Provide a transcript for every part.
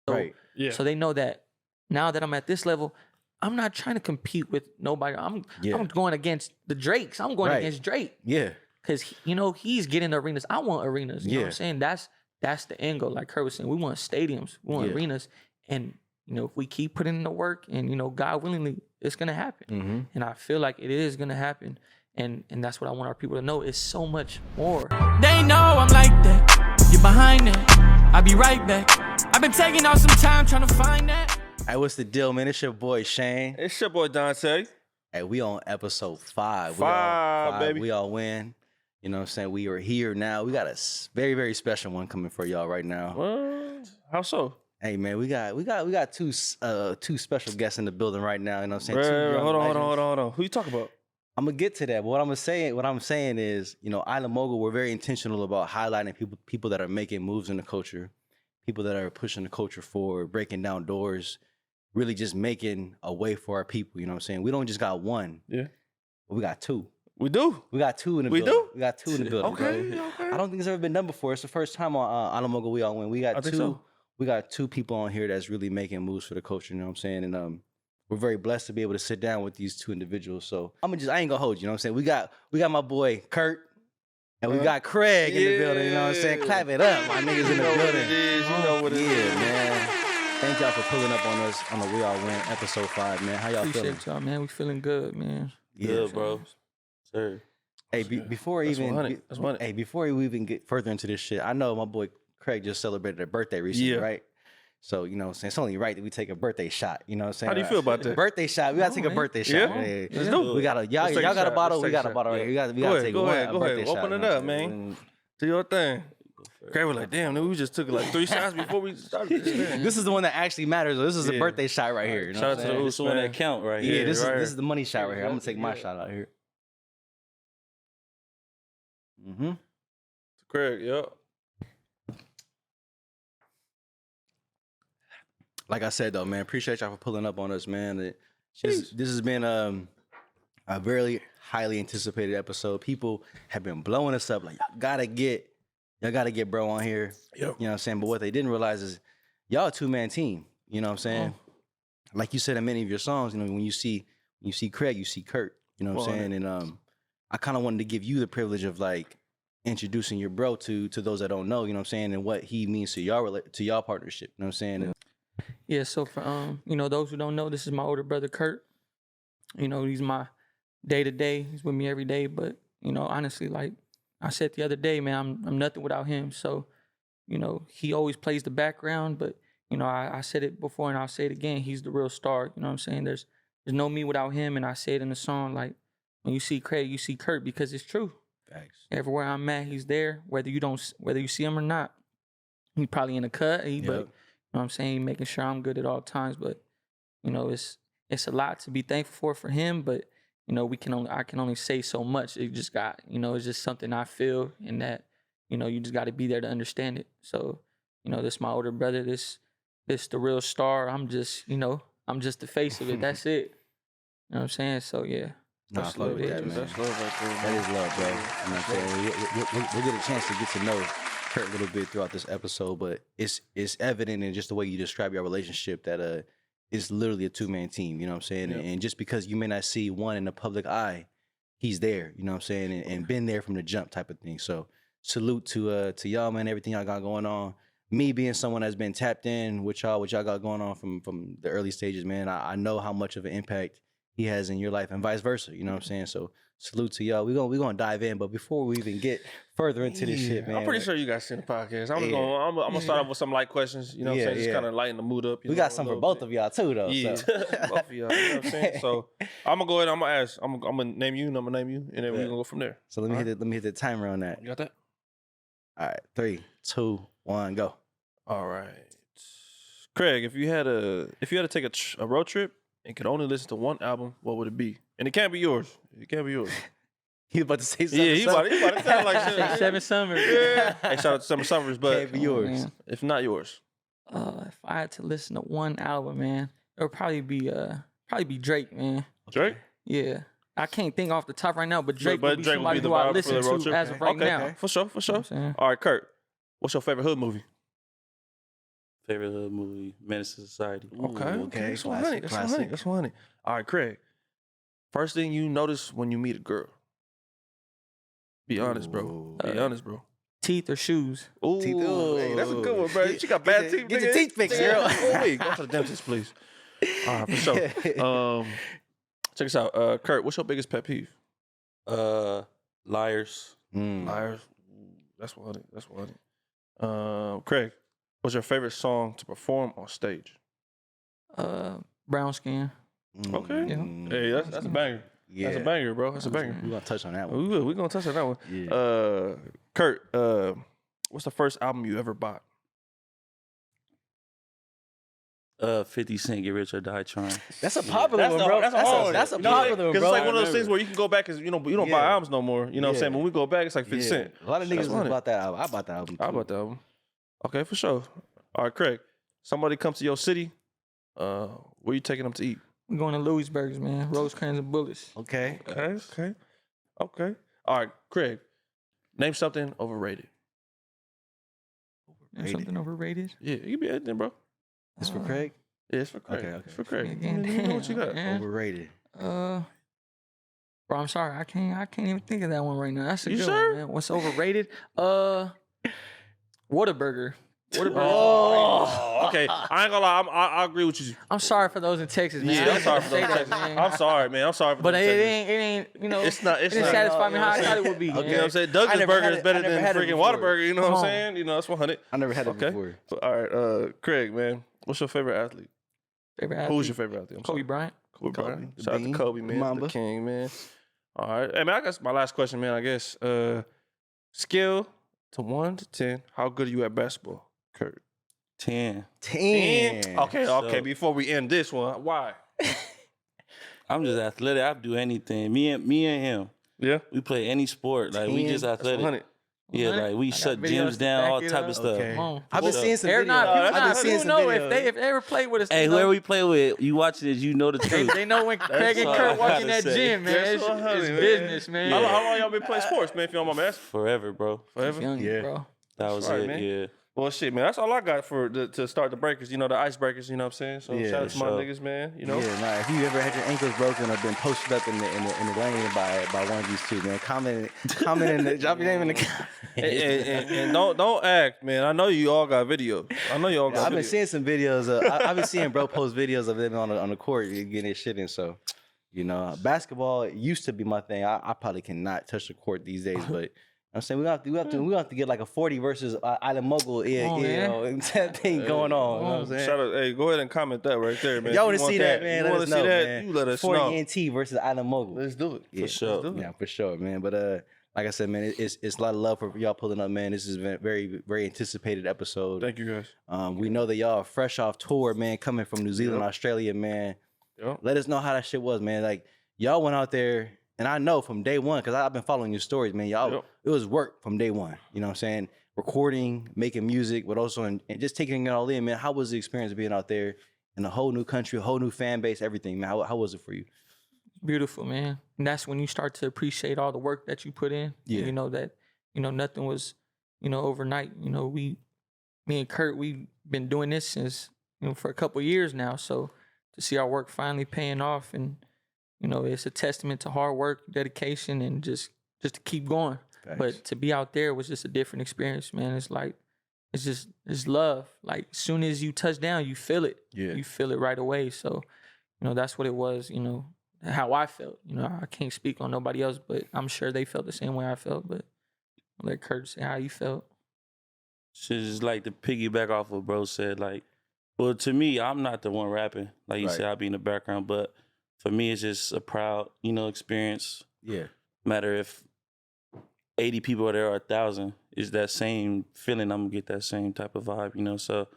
So, so they know that now that I'm at this level, I'm not trying to compete with nobody. I'm going against the Drakes. I'm going against Drake. Yeah. Because, you know, he's getting arenas. I want arenas. You know what I'm saying? That's the end goal. Like Curt was saying, we want stadiums. We want arenas. And, you know, if we keep putting in the work and, you know, God willingly, it's going to happen. And I feel like it is going to happen. And that's what I want our people to know. It's so much more. They know I'm like that. You're behind it. I'll be right back. I've been taking out some time trying to find that. Hey, what's the deal, man? It's your boy Shane. It's your boy Dante. Hey, we on episode 5. Five, baby. We all win. You know what I'm saying? We are here now. We got a very, very special one coming for y'all right now. What? How so? Hey man, we got two special guests in the building right now. You know what I'm saying? Bro, hold on. Who you talking about? I'm gonna get to that. But what I'm saying is, you know, Island Mogul, we're very intentional about highlighting people that are making moves in the culture, people that are pushing the culture forward, breaking down doors, really just making a way for our people. You know what I'm saying? We don't just got one. Yeah. But we got two. We do. We got two in the building. We do? We got two in the building. Okay. I don't think it's ever been done before. It's the first time on Island Mogul we all win. We got two. We got two people on here that's really making moves for the culture, you know what I'm saying? And we're very blessed to be able to sit down with these two individuals. So I ain't gonna hold you, know what I'm saying? We got my boy Curt and we got Cuuhraig in the building, you know what I'm saying? Clap it up, my niggas in the building. You know what it is. Yeah, man. Thank y'all for pulling up on us on the We All Win episode 5, man. How y'all feeling? Appreciate y'all, man. We feeling good, man. Good, bro. Sir. Hey, before we even get further into this shit, I know my boy Cuuhraig just celebrated a birthday recently, right? So, you know what I'm saying? It's only right that we take a birthday shot. You know what I'm saying? How do you feel about that? Birthday shot. We got to take a birthday shot. Yeah. Let's do it. We got y'all got a bottle. We got a bottle right here. We got to take go ahead. birthday shot. Open it up, man. Do your thing. Cuuhraig was like, damn, we just took like 3 shots before we started this. This is the one that actually matters. This is a birthday shot right here. You know Shout out to the This one that count right here. Yeah, this is the money shot right here. I'm going to take my shot out here. Cuuhraig, yep. Like I said, though, man, appreciate y'all for pulling up on us, man. This has been a very highly anticipated episode. People have been blowing us up like, y'all gotta get bro on here. Yep. You know what I'm saying? But what they didn't realize is y'all a 2-man team. You know what I'm saying? Like you said in many of your songs, you know, when you see Cuuhraig, you see Curt. You know what I'm saying? And I kind of wanted to give you the privilege of like introducing your bro to those that don't know, you know what I'm saying, and what he means to y'all partnership. You know what I'm saying? And, yeah, so for you know, those who don't know, this is my older brother Curt. You know, he's my day-to-day. He's with me every day. But, you know, honestly, like I said the other day, man, I'm nothing without him. So, you know, he always plays the background, but, you know, I said it before and I'll say it again, he's the real star. You know what I'm saying? There's no me without him, and I say it in the song, like, when you see Cuuhraig, you see Curt, because it's true. Thanks. Everywhere I'm at, he's there, whether you see him or not. He probably in the cut, but you know what I'm saying, making sure I'm good at all times. But, you know, it's a lot to be thankful for him, but, you know, I can only say so much. It just got, you know, it's just something I feel, and that, you know, you just got to be there to understand it. So, you know, this my older brother, this the real star. I'm just the face of it. That's it. You know what I'm saying? So yeah. That's love, man. That's love right there. That is love, bro. You know what I'm saying? We'll get a chance to get to know Curt a little bit throughout this episode, but it's evident in just the way you describe your relationship that it's literally a 2-man team. You know what I'm saying? Yep. And just because you may not see one in the public eye, he's there. You know what I'm saying? And been there from the jump, type of thing. So salute to y'all, man. Everything y'all got going on. Me being someone that's been tapped in with y'all, what y'all got going on from the early stages, man. I know how much of an impact he has in your life, and vice versa. You know what I'm saying? So salute to y'all. We're gonna dive in, but before we even get further into this shit, man. I'm pretty sure you guys seen the podcast. I'm gonna start off with some light questions. You know what I'm saying? Just kind of lighten the mood up. We got some for both of y'all too, though. Yeah, so. both of y'all. You know what I'm saying? So I'm gonna go ahead. I'm gonna ask. I'm gonna name you, and I'm gonna name you, and then we're gonna go from there. So let me hit the timer on that. You got that? All right, 3, 2, 1, go. All right, Cuuhraig. If you had to take a road trip and could only listen to one album, what would it be? And it can't be yours. It can't be yours. He about to say something. Yeah, he about to sound like shit. 7 Summers. Yeah. Hey, shout out to Summer Summers, but can't be yours. If not yours. If I had to listen to one album, man, it would probably be Drake, man. Drake? Yeah. I can't think off the top right now, but Drake would be Drake somebody would be who I the vibe listen for the road to trip. as of right now. For sure. You know what I'm saying? All right, Curt. What's your favorite hood movie? Favorite hood movie, Menace to Society. Okay. That's 100. That's classic. 100. That's 100. All right, Craig. First thing you notice when you meet a girl. Be honest, bro. Be honest, bro. Teeth or shoes? Ooh, hey, that's a good one, bro. You got bad teeth. Get your teeth fixed, girl. Go to the dentist, please. All right, for sure. Check this out. Curt, what's your biggest pet peeve? Liars. Liars. That's 100. That's 100. Craig, what's your favorite song to perform on stage? Brown skin. Okay. Yeah. Hey, that's a banger. Yeah. That's a banger, bro. That's a banger. We're gonna touch on that one. We will. We're gonna touch on that one. Yeah. Curt, what's the first album you ever bought? 50 Cent, Get Rich or Die Trying. That's a popular one, bro. That's a popular one, Because bro. it's like one of those things where you can go back because you don't buy albums no more. You know what I'm saying? When we go back, it's like 50 Cent. A lot of That's niggas 100. bought that album. I bought that album. I too. bought the album. Okay, for sure. All right, Craig. Somebody comes to your city. Where you taking them to eat? We're going to Louisburg's, man. Rosecrans and Bullets. Okay. Okay. All right, Craig. Name something overrated. And something overrated? Yeah, you can be anything, bro. It's for Craig. Yeah, it's for Craig. Okay. It's for Craig. Again, You know what you got. damn. Overrated. Bro, I'm sorry. I can't even think of that one right now. That's a You good sure? one, man. What's overrated? Whataburger. Oh, okay. I ain't gonna lie. I agree with you. I'm sorry for those in Texas, man. Yeah, I I'm sorry didn't for say those that, Texans. man. I'm sorry, man. I'm sorry for But those it Texans. ain't, you know, It's not. it didn't satisfy me how I thought it would be. You know what man. I'm saying? Douglas never Burger had is it- better I never than had it freaking before. Whataburger. You know what I'm Come on. saying? You know, that's 100. I never had it Okay. before. All right, Craig, man. What's your favorite athlete? Favorite Who's athlete? your favorite athlete? I'm Kobe sorry. Bryant. Kobe Kobe, Bryant. the Shout out to Bean, Kobe, man. Mamba. The king, man. All right. Hey, man, I guess my last question, man, I guess. Skill to 1 to 10. How good are you at basketball, Curt? 10. 10. Okay. So- Before we end this one, why? I'm just athletic. I do anything. Me and him. Yeah. We play any sport. Like we 10, just That's athletic. 100. Yeah, like we I got shut videos gyms to down, back all it type up. of stuff. Okay. Come on. I've been seeing some People videos. know if they ever played with us. Hey, they know- whoever we play with, you watching this, you know the truth. They know when Craig and all I Curt walk in gotta that say. gym, man. That's It's 100, man. business, man. How long y'all been playing sports, man, if you don't mind me asking? Forever, bro. Forever? Young, Yeah. bro. That was right, it, man. yeah. Well, shit, man. That's all I got to start the breakers. You know, the icebreakers. You know what I'm saying? So Yeah, shout out to my sure. niggas, man. You know. Yeah, nah. If you ever had your ankles broken or been posted up in the lane by one of these two, man, comment in the drop your name in the comments. And don't act, man. I know you all got videos. I know you all got. I've been videos. seeing some videos. I've been seeing bro post videos of them on the court getting their shit in. So, you know, basketball used to be my thing. I probably cannot touch the court these days, but. I'm saying we have to get like a 40 versus Island Mogul, that thing going on. You know what I'm saying? Shout out, hey, go ahead and comment that right there, man. Y'all want want to see that, man? You Let want us to see know, that? man. You let us 40 know. NT versus Island Mogul. Let's do it. Yeah. sure. Let's do it. Yeah, for sure, man. But like I said, man, it's a lot of love for y'all pulling up, man. This has been a very, very anticipated episode. Thank you, guys. We know that y'all are fresh off tour, man, coming from New Zealand, Australia, man. Yep. Let us know how that shit was, man. Like y'all went out there, and I know from day one, because I've been following your stories, man. Y'all, Yep. it was work from day one. You know what I'm saying? Recording, making music, but also and just taking it all in, man. How was the experience being out there in a whole new country, a whole new fan base, everything, man? How was it for you? Beautiful, man. And that's when you start to appreciate all the work that you put in. Yeah. You know that, nothing was, overnight. Me and Curt, we've been doing this since, for a couple years now. So to see our work finally paying off and, it's a testament to hard work, dedication, and just to keep going. Facts. But to be out there was just a different experience, man. It's like, it's love. Like, as soon as you touch down, you feel it. Yeah. You feel it right away. So, that's what it was, how I felt. I can't speak on nobody else, but I'm sure they felt the same way I felt. But I'll let Curt say how you felt. Shit, just like to piggyback off what bro said, like, well, to me, I'm not the one rapping. Like you Right. said, I'll be in the background, but for me, it's just a proud, experience. Yeah. Matter if 80 people are there or 1,000, it's that same feeling. I'm gonna get that same type of vibe, so.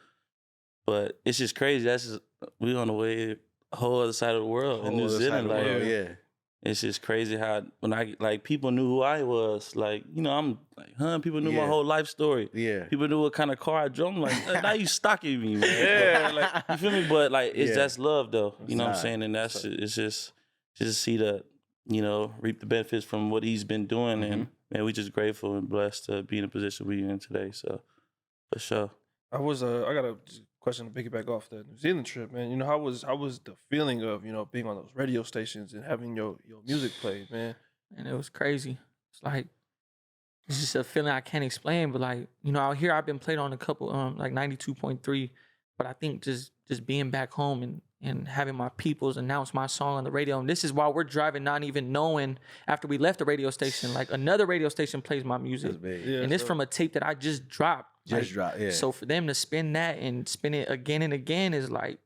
But it's just crazy. We on the way, a whole other side of the world in New Zealand. Like, yeah. it's just crazy how when people knew who I was. Like, I'm like, people knew my Yeah. whole life story. Yeah. People knew what kind of car I drove. I'm like, now you stalking me, man. Yeah, like, You feel me? But like, Yeah. that's love, though. You know what I'm Nah, saying? And it's just see that, reap the benefits from what he's been doing. And man, we just grateful and blessed to be in the position we in today. So, for sure. I gotta question to piggyback off that New Zealand trip, man. You know, how was the feeling of, you know, being on those radio stations and having your music played, man? And it was crazy. It's like, it's just a feeling I can't explain, but like, you know, out here I've been played on a couple, like 92.3, but I think just being back home and having my peoples announce my song on the radio, and this is while we're driving, not even knowing after we left the radio station, like another radio station plays my music, That's big. Yeah, and it's from a tape that I just dropped. Just dropped, yeah. So for them to spin that and spin it again and again is like,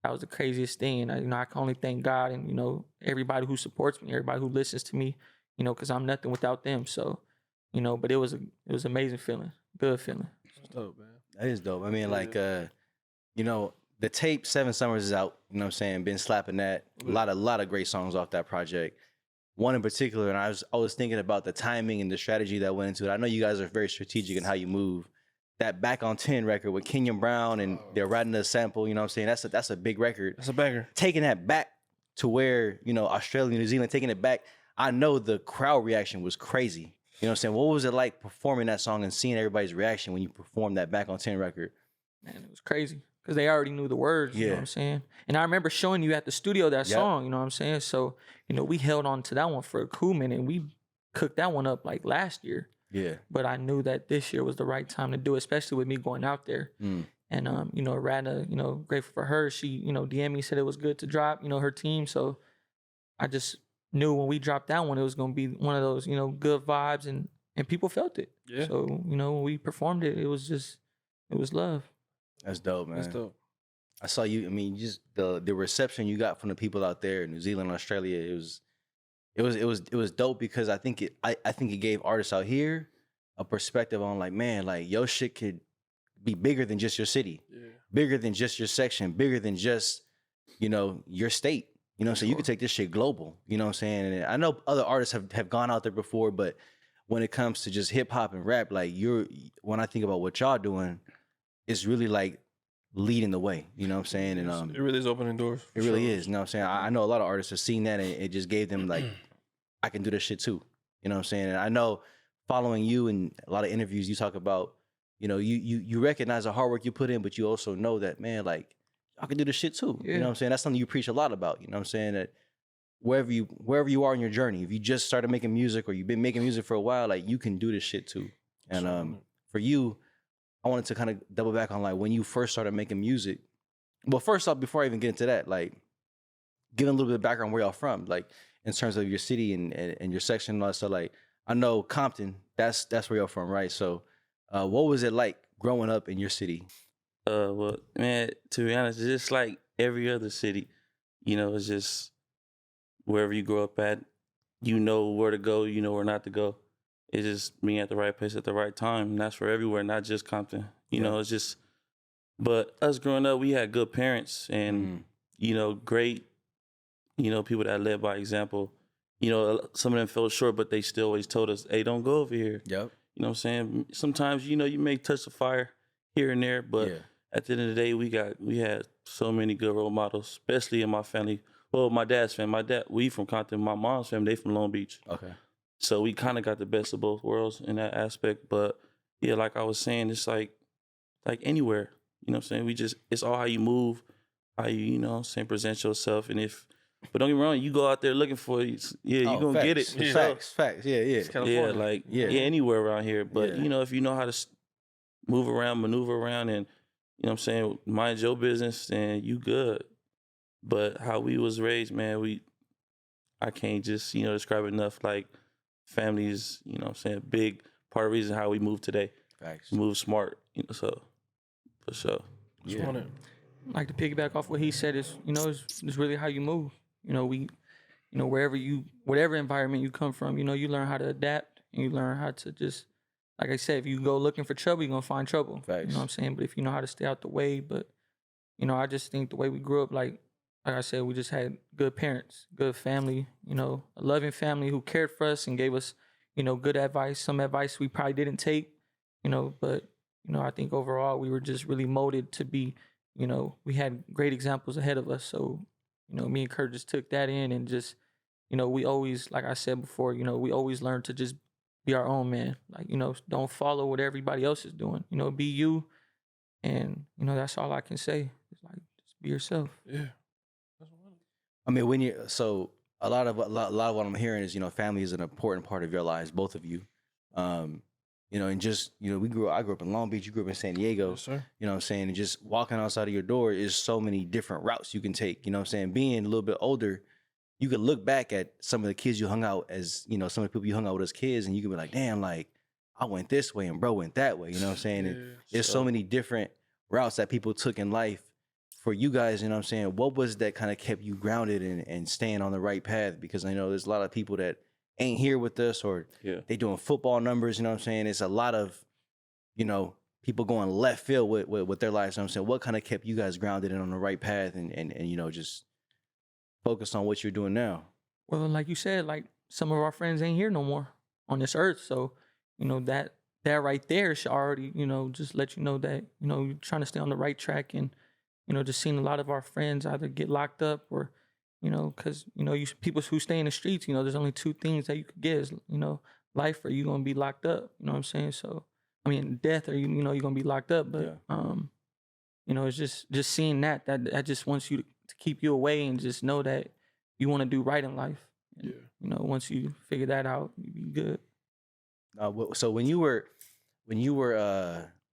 that was the craziest thing. And you know, I can only thank God and, you know, everybody who supports me, everybody who listens to me, you know, because I'm nothing without them. So, you know, but it was amazing feeling, good feeling. That's dope, man. That is dope. I mean, like, you know, the tape 7 Summers is out. You know what I'm saying? Been slapping that. A lot of great songs off that project. One in particular, and I was thinking about the timing and the strategy that went into it. I know you guys are very strategic in how you move. That Back on 10 record with Kenyon Brown and they're writing the sample. You know what I'm saying? That's a big record. That's a banger. Taking that back to where, you know, Australia, New Zealand, taking it back. I know the crowd reaction was crazy. You know what I'm saying? What was it like performing that song and seeing everybody's reaction when you performed that Back on 10 record? Man, it was crazy because they already knew the words, you know what I'm saying? And I remember showing you at the studio that song, you know what I'm saying? So, you know, we held on to that one for a cool minute and we cooked that one up like last year. Yeah. But I knew that this year was the right time to do it, especially with me going out there. And, you know, Rana, you know, grateful for her. She, you know, DM'd me, said it was good to drop, you know, her team. So I just knew when we dropped that one, it was going to be one of those, you know, good vibes and people felt it. Yeah. So, you know, when we performed it, it was love. That's dope, man. That's dope. I saw you. I mean, just the reception you got from the people out there in New Zealand, Australia. It was dope because I think it gave artists out here a perspective on like, man, like your shit could be bigger than just your city, bigger than just your section, bigger than just, you know, your state. You know what I'm saying? You could take this shit global. You know what I'm saying? And I know other artists have gone out there before, but when it comes to just hip hop and rap, like when I think about what y'all doing, it's really like leading the way, you know what I'm saying? And it really is opening doors. It really is, you know what I'm saying? I know a lot of artists have seen that and it just gave them like, I can do this shit too. You know what I'm saying? And I know following you and a lot of interviews, you talk about, you know, you recognize the hard work you put in, but you also know that, man, like, I can do this shit too. You know what I'm saying? That's something you preach a lot about, you know what I'm saying? That wherever you are in your journey, if you just started making music or you've been making music for a while, like you can do this shit too. And for you, I wanted to kind of double back on like when you first started making music. Well, first off, before I even get into that, like giving a little bit of background where y'all from, like in terms of your city and your section and all that stuff. Like I know Compton, that's where you're from, right? So what was it like growing up in your city? Well, man, to be honest, it's just like every other city. You know, it's just wherever you grow up at, you know where to go, you know where not to go. It's just being at the right place at the right time. And that's for everywhere, not just Compton. You know, it's just, but us growing up, we had good parents and, you know, great, you know, people that led by example. You know, some of them fell short, but they still always told us, hey, don't go over here. Yep. You know what I'm saying? Sometimes, you know, you may touch the fire here and there, but at the end of the day, we had so many good role models, especially in my family. Well, my dad's family. We from Compton. My mom's family, they from Long Beach. Okay. So we kind of got the best of both worlds in that aspect. But yeah, like I was saying, it's like anywhere. You know what I'm saying? It's all how you move, how you know what I'm saying, present yourself. And but don't get me wrong, you go out there looking for it, you're going to get it. Facts. Yeah. Anywhere around here. But, you know, if you know how to move around, maneuver around, and, you know what I'm saying, mind your business, then you good. But how we was raised, man, I can't just, you know, describe it enough. Like, family is, you know what I'm saying, big part of the reason how we move today. Facts. Move smart, you know, so, for sure. Yeah. Like to piggyback off what he said is, you know, it's really how you move. You know, whatever environment you come from, you know, you learn how to adapt and you learn how to just, like I said, if you go looking for trouble, you're going to find trouble. Facts. You know what I'm saying? But if you know how to stay out the way, but, you know, I just think the way we grew up, like I said, we just had good parents, good family, you know, a loving family who cared for us and gave us, you know, good advice, some advice we probably didn't take, you know, but, you know, I think overall we were just really molded to be, you know, we had great examples ahead of us. So, you know, me and Curt just took that in and just, you know, we always, like I said before, you know, we always learn to just be our own man. Like, you know, don't follow what everybody else is doing. You know, be you. And you know, that's all I can say. It's like just be yourself. Yeah. I mean, when you so a lot of what I'm hearing is, you know, family is an important part of your lives, both of you. You know, and just, you know, I grew up in Long Beach, you grew up in San Diego. Yes, sir. You know what I'm saying? And just walking outside of your door is so many different routes you can take. You know what I'm saying? Being a little bit older, you could look back at some of the kids you hung out as, you know, some of the people you hung out with as kids, and you could be like, damn, like, I went this way and bro went that way. You know what I'm saying? And there's so many different routes that people took in life. For you guys, you know what I'm saying? What was that kind of kept you grounded and staying on the right path? Because I know there's a lot of people that ain't here with us, or they doing football numbers, you know what I'm saying? It's a lot of, you know, people going left field with their lives. You know what I'm saying? What kind of kept you guys grounded and on the right path and you know, just focus on what you're doing now? Well, like you said, like some of our friends ain't here no more on this earth. So, you know, that right there should already, you know, just let you know that, you know, you're trying to stay on the right track. And, you know, just seeing a lot of our friends either get locked up or, you know, because, you know, people who stay in the streets, you know, there's only two things that you could get is, you know, life or you're going to be locked up. You know what I'm saying? So, I mean, death or, you know, you're going to be locked up. But, you know, it's just seeing that just wants you to keep you away and just know that you want to do right in life. And, you know, once you figure that out, you be good. So when you were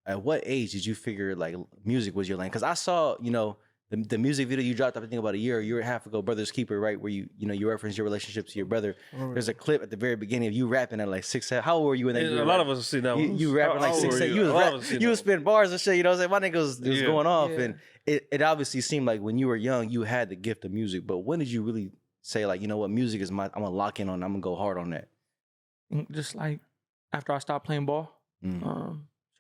at what age did you figure like music was your lane? Because I saw, you know, the music video you dropped, I think about a year and a half ago, Brother's Keeper, right? Where you reference your relationship to your brother. There's a clip at the very beginning of you rapping at like 6, 7. How old were you when that? A lot of us have seen that one. You rapping like 6, 7. You was spitting bars and shit. You know what I'm saying? My nigga was going off, and it obviously seemed like when you were young, you had the gift of music. But when did you really say like, you know what, music is I'm gonna lock in on, I'm gonna go hard on that? Just like after I stopped playing ball,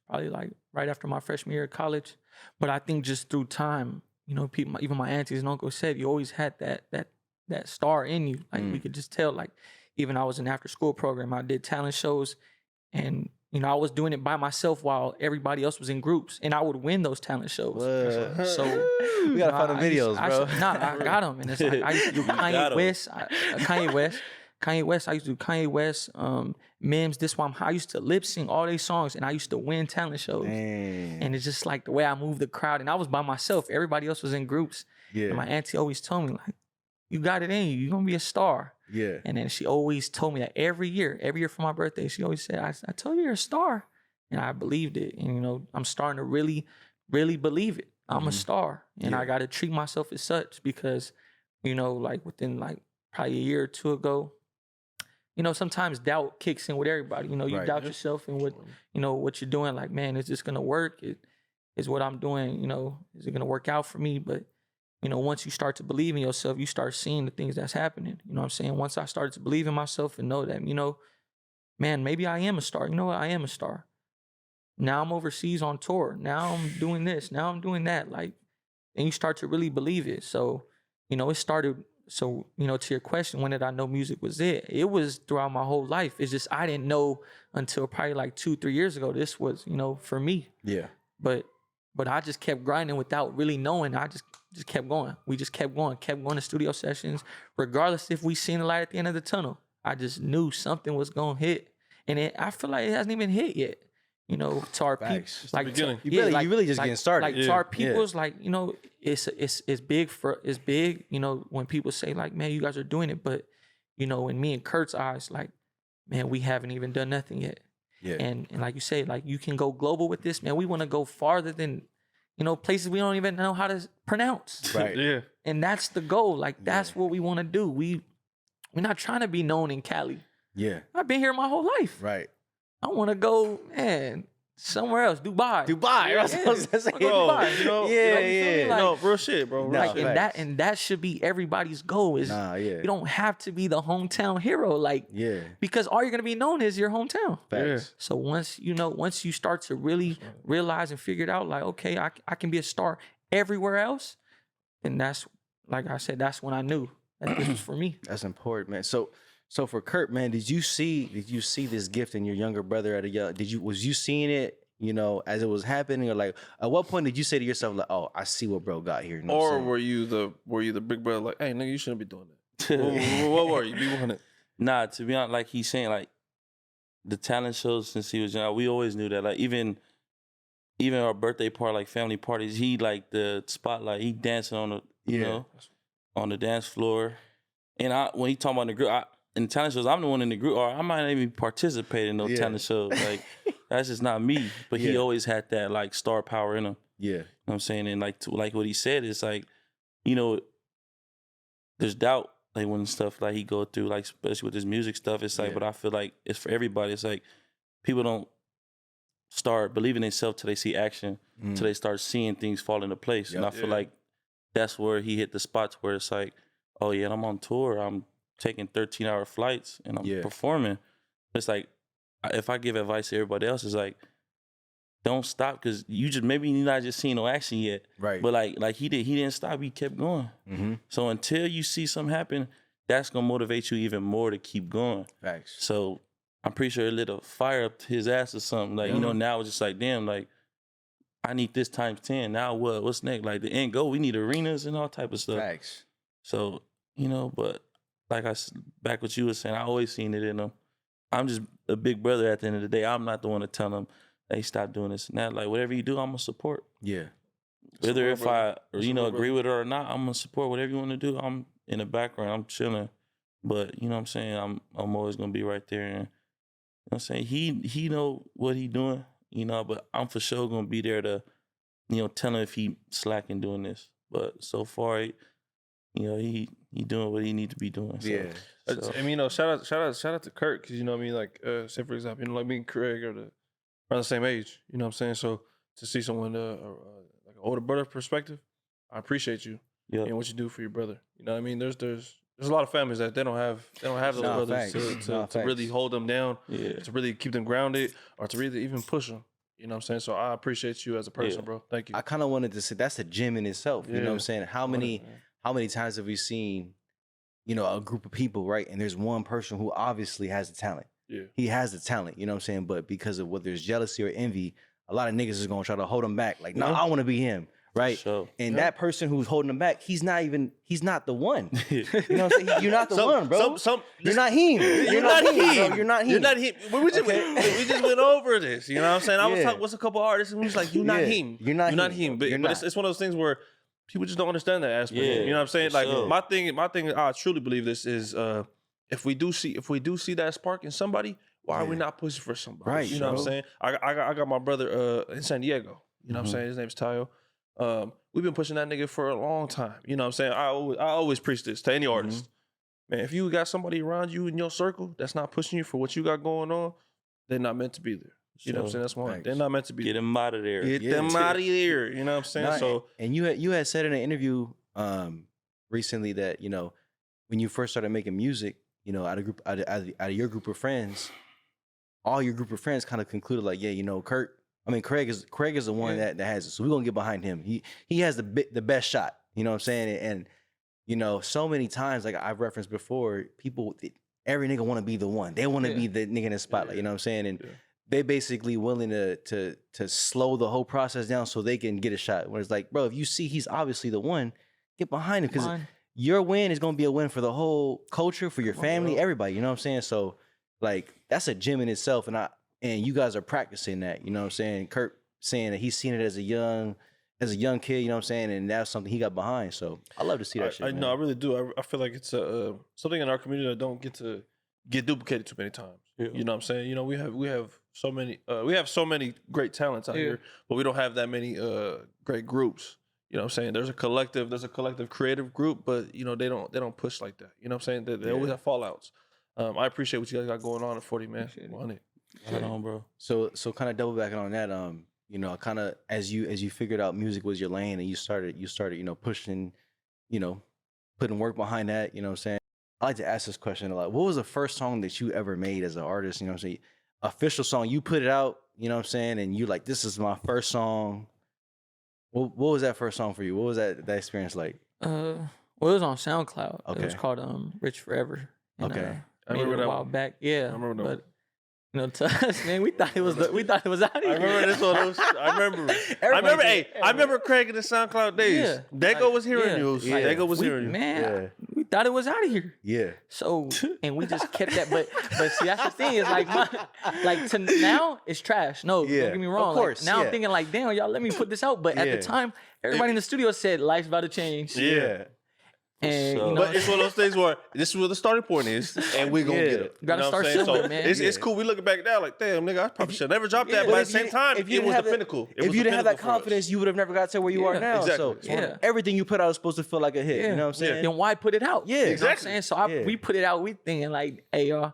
probably like right after my freshman year of college. But I think just through time, you know, people, even my aunties and uncles said you always had that star in you. Like we could just tell. Like even I was in after school program, I did talent shows, and you know I was doing it by myself while everybody else was in groups, and I would win those talent shows. So we gotta find the videos, bro. I got them, and it's like I used to do Kanye West. Kanye West. I used to do Kanye West, Mims, This Why I'm High. I used to lip sync all these songs, and I used to win talent shows. Damn. And it's just like the way I moved the crowd, and I was by myself. Everybody else was in groups. Yeah. And my auntie always told me, like, you got it in you. You're gonna be a star. Yeah. And then she always told me that every year for my birthday, she always said, I told you you're a star. And I believed it. And, you know, I'm starting to really, really believe it. I'm a star. And I got to treat myself as such because, you know, like within like probably a year or two ago, you know, sometimes doubt kicks in with everybody. You know, you doubt yourself and what, you know, what you're doing. Like, man, is this going to work? Is what I'm doing, you know, is it going to work out for me? But, you know, once you start to believe in yourself, you start seeing the things that's happening. You know what I'm saying? Once I started to believe in myself and know that, you know, man, maybe I am a star. You know what? I am a star. Now I'm overseas on tour. Now I'm doing this. Now I'm doing that. Like, and you start to really believe it. So, you know, it started. So, you know, to your question, when did I know music was it? It was throughout my whole life. It's just I didn't know until probably like 2-3 years ago. This was, you know, for me. Yeah. But I just kept grinding without really knowing. I just kept going. We just kept going to studio sessions, regardless if we seen the light at the end of the tunnel. I just knew something was gonna hit, and I feel like it hasn't even hit yet. You know, to our people, like beginning. You really just getting started. Like to our people's, like, you know, it's big. You know, when people say like, man, you guys are doing it, but you know, in me and Kurt's eyes, like, man, we haven't even done nothing yet. Yeah. And like you say, like you can go global with this, man. We want to go farther than, you know, places we don't even know how to pronounce. Right. Yeah. And that's the goal. Like that's what we want to do. We're not trying to be known in Cali. Yeah. I've been here my whole life. Right. I want to go, man, somewhere else. Dubai. Yeah. Bro, Dubai, you know, yeah. Like, no, real shit, bro. Real like, shit. and that should be everybody's goal. Is you don't have to be the hometown hero, like because all you're gonna be known is your hometown. Facts. So once you start to really realize and figure it out, like, okay, I can be a star everywhere else, then that's, like I said, that's when I knew that this was for me. That's important, man. So for Curt, man, did you see this gift in your younger brother at a young? Was you seeing it, you know, as it was happening, or like at what point did you say to yourself like, oh, I see what bro got here? You know or were you the big brother like, hey nigga, you shouldn't be doing that? what were you? Be 100. Nah, to be honest, like he's saying, like the talent shows since he was young, we always knew that. Like even even our birthday party, like family parties, he like the spotlight. He dancing on the, you know, on the dance floor. And when he talking about the group, in talent shows, I'm the one in the group, or I might not even participate in no talent shows. Like, that's just not me. But he always had that, like, star power in him. Yeah. You know what I'm saying? And, like what he said, it's like, you know, there's doubt, like, when stuff, like, he go through, like, especially with his music stuff, it's like, but I feel like it's for everybody. It's like, people don't start believing in themselves till they see action, till they start seeing things fall into place. And I feel like that's where he hit the spots where it's like, oh, yeah, I'm on tour, I'm taking 13-hour flights and I'm performing. It's like, if I give advice to everybody else, it's like, don't stop, because maybe you're not just seeing no action yet. Right. But like he didn't stop, he kept going. So until you see something happen, that's gonna motivate you even more to keep going. Facts. So I'm pretty sure it lit a fire up his ass or something. Like, you know, now it's just like, damn, like, I need this times 10. Now what? What's next? Like, the end goal, we need arenas and all type of stuff. Facts. So, you know, but like back what you were saying, I always seen it in him. I'm just a big brother at the end of the day. I'm not the one to tell him, hey, stop doing this and that. Like, whatever you do, I'm going to support. Yeah. Whether if I, you know, agree with it or not, I'm going to support whatever you want to do. I'm in the background. I'm chilling. But, you know what I'm saying? I'm always going to be right there. And, you know what I'm saying? He know what he doing, you know, but I'm for sure going to be there to, you know, tell him if he slacking doing this. But so far, you know, he doing what he need to be doing. So, yeah. So. I mean, you know, shout out to Curt, because, you know what I mean? Like, say, for example, you know, like me and Cuuhraig are around the same age. You know what I'm saying? So to see someone, like an older brother perspective, I appreciate you and what you do for your brother. You know what I mean? There's a lot of families that they don't have those brothers to really hold them down, to really keep them grounded, or to really even push them. You know what I'm saying? So I appreciate you as a person, bro. Thank you. I kind of wanted to say that's a gym in itself. You know what I'm saying? How many times have we seen, you know, a group of people, right? And there's one person who obviously has the talent. Yeah. He has the talent, you know what I'm saying? But because of whether it's jealousy or envy, a lot of niggas is gonna try to hold him back. Like, no, I want to be him, right? Sure. And that person who's holding him back, he's not the one. You know what I'm saying? You're not the one, bro. You're not him. You're not him. Bro. You're not him. You're not him. We just went over this. You know what I'm saying? I was talking with a couple artists, and we was like, you're not him. You're not him. But it's one of those things where people just don't understand that aspect. You know what I'm saying? Like, my thing, I truly believe this is, if we do see that spark in somebody, why are we not pushing for somebody? Right. You know what I'm saying? I got my brother in San Diego. You know what I'm saying? His name's Tayo. We've been pushing that nigga for a long time. You know what I'm saying? I always preach this to any artist. Man, if you got somebody around you in your circle that's not pushing you for what you got going on, they're not meant to be there. You know what I'm saying? That's one. They're not meant to be. Get them out of there. Get them out of there. You know what I'm saying? So, and you had said in an interview recently that, you know, when you first started making music, you know, out of your group of friends, all your group of friends kind of concluded like, yeah, you know, Cuuhraig is the one that has it, so we're gonna get behind him. He has the best shot. You know what I'm saying? And you know, so many times, like I've referenced before, every nigga want to be the one. They want to be the nigga in the spotlight. You know what I'm saying? And they basically willing to slow the whole process down so they can get a shot. Where it's like, bro, if you see he's obviously the one, get behind him, because your win is gonna be a win for the whole culture, for your family, everybody. You know what I'm saying? So, like, that's a gym in itself, and you guys are practicing that. You know what I'm saying? Curt saying that he's seen it as a young kid. You know what I'm saying? And that's something he got behind. So I love to see that shit. No, I really do. I feel like it's something in our community that don't get duplicated too many times. Yeah. You know what I'm saying? You know, we have so many great talents out here, but we don't have that many great groups. You know what I'm saying? There's a collective creative group, but you know, they don't push like that. You know what I'm saying? They always have fallouts. I appreciate what you guys got going on at 40, man. On it. Right on, bro. So kind of double backing on that, you know, kind of as you figured out music was your lane, and you started, you know, pushing, you know, putting work behind that, you know what I'm saying? I like to ask this question a lot. What was the first song that you ever made as an artist? You know what I'm saying? Official song, you put it out, you know what I'm saying? And you like, this is my first song. What was that first song for you? What was that experience like? Well, it was on SoundCloud. Okay. It was called Rich Forever. And, okay. I remember that a while back. Yeah. I remember that. But, you know, to us, man, we thought it was out here. I remember this one. I remember Craig in the SoundCloud days. Yeah. Dago was hearing you. Yeah. Dago was hearing you. Man, we thought it was out of here. Yeah. So, and we just kept that. But see, that's the thing is like, to now it's trash. No, don't get me wrong. Of course. Like, now I'm thinking like, damn, y'all let me put this out. But at the time, everybody in the studio said life's about to change. Yeah. And, So- you know, But it's one of those things where this is where the starting point is, and we're gonna get it. You gotta know what start I'm saying? somewhere, So man. It's cool. We looking back now like, damn, nigga, I probably should have never dropped that. But But at if the same you- time, if you it didn't was the have that- pinnacle. If you didn't have that confidence, you would have never got to where you are now. exactly. So everything you put out is supposed to feel like a hit. You know what I'm saying? then why put it out? Yeah, You know exactly. what I'm saying? So we put it out. We thinking like, hey, y'all,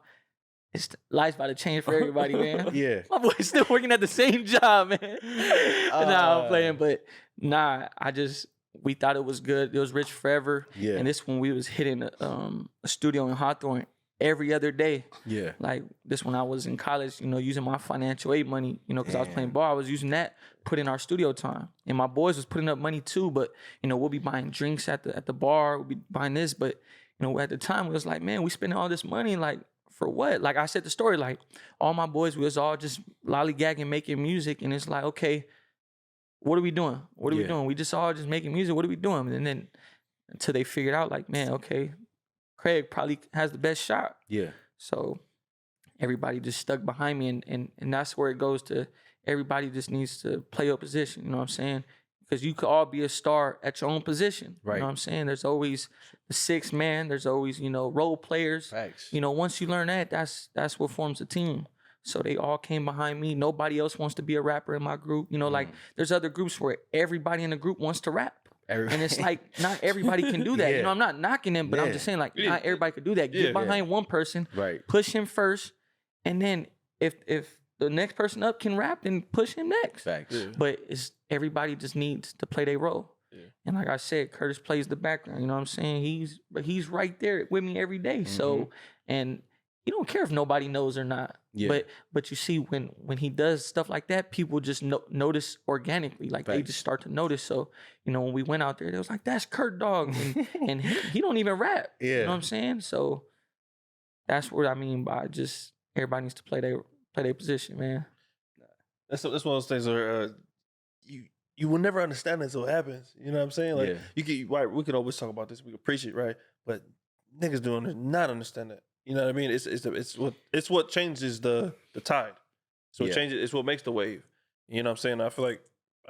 life's about to change for everybody, man. Yeah. My boy's still working at the same job, man. Nah, I'm playing, but nah, we thought it was good. It was Rich Forever. Yeah. And this when we was hitting a studio in Hawthorne every other day. Yeah. Like this when I was in college, you know, using my financial aid money, you know, because I was playing ball. I was using that, put in our studio time. And my boys was putting up money too, but, you know, we'll be buying drinks at the bar. We'll be buying this. But, you know, at the time, we was like, man, we spending all this money, like, for what? Like I said the story, like all my boys, we was all just lollygagging, making music. And it's like, okay, what are we doing? What are we doing? We just all just making music. What are we doing? And then until they figured out like, man, okay, Craig probably has the best shot. Yeah. So everybody just stuck behind me. And that's where it goes to everybody just needs to play your position. You know what I'm saying? Because you could all be a star at your own position. Right. You know what I'm saying? There's always the sixth man. There's always, you know, role players. Facts. You know, once you learn that, that's what forms a team. So they all came behind me. Nobody else wants to be a rapper in my group. You know, like there's other groups where everybody in the group wants to rap. And it's like, not everybody can do that. You know, I'm not knocking them, but I'm just saying like, not everybody could do that. Get behind one person, push him first. And then if the next person up can rap, then push him next. Facts. Yeah. But everybody just needs to play their role. Yeah. And like I said, Curtis plays the background. You know what I'm saying? He's right there with me every day. So, and you don't care if nobody knows or not. Yeah. But you see, when he does stuff like that, people just notice organically. Like they just start to notice. So, you know, when we went out there, they was like, that's Curt, dog. And he don't even rap. Yeah. You know what I'm saying? So that's what I mean by just everybody needs to play their position, man. That's one of those things where you will never understand until it happens. You know what I'm saying? Like we could always talk about this, we could preach it, right? But niggas not understand that. You know what I mean? It's what changes the tide. So it changes. It's what makes the wave. You know what I'm saying? I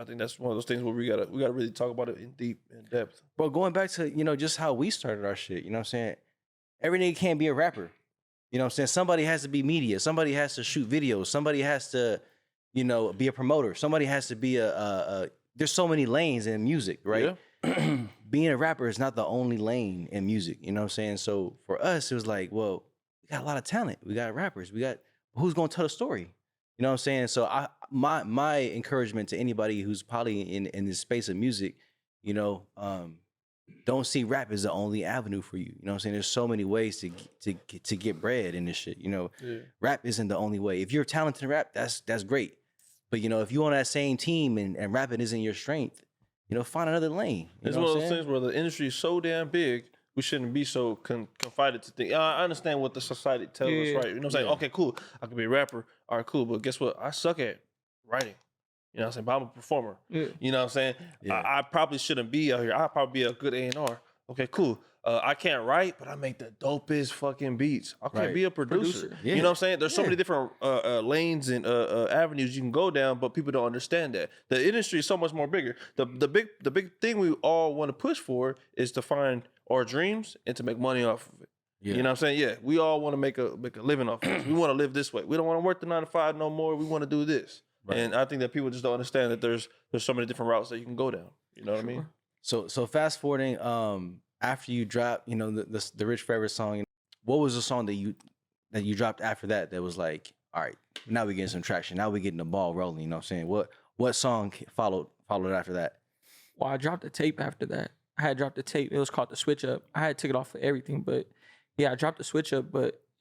think that's one of those things where we gotta really talk about it in depth. But going back to, you know, just how we started our shit, you know what I'm saying? Every nigga can't be a rapper. You know what I'm saying? Somebody has to be media. Somebody has to shoot videos. Somebody has to, you know, be a promoter. Somebody has to be there's so many lanes in music, right? Yeah. Being a rapper is not the only lane in music. You know what I'm saying? So for us, it was like, well, we got a lot of talent. We got rappers. Who's going to tell the story? You know what I'm saying? So my encouragement to anybody who's probably in this space of music, you know, don't see rap as the only avenue for you. You know what I'm saying? There's so many ways to get bread in this shit. You know, rap isn't the only way. If you're talented in rap, that's great. But you know, if you're on that same team and rapping isn't your strength, you know, find another lane. It's one of those things where the industry is so damn big, we shouldn't be so confided to think. I understand what the society tells us, right? You know what I'm saying? Okay, cool. I could be a rapper. All right, cool. But guess what? I suck at writing. You know what I'm saying? But I'm a performer. Yeah. You know what I'm saying? Yeah. I probably shouldn't be out here. I'll probably be a good A&R. Okay, cool. I can't write, but I make the dopest fucking beats. I can't be a producer. Yeah. You know what I'm saying? There's so many different lanes and avenues you can go down, but people don't understand that. The industry is so much more bigger. The big thing we all want to push for is to find our dreams and to make money off of it. Yeah. You know what I'm saying? Yeah, we all want to make a living off of this. We want to live this way. We don't want to work the 9 to 5 no more. We want to do this. Right. And I think that people just don't understand that there's so many different routes that you can go down. You know what I mean? So fast forwarding, after you dropped, you know, the Rich Forever song, what was the song that you dropped after that was like, all right, now we're getting some traction. Now we're getting the ball rolling. You know what I'm saying? What song followed after that? Well, I dropped a tape after that. I had dropped a tape. It was called The Switch Up. I had took it off of everything, but yeah, I dropped The Switch Up.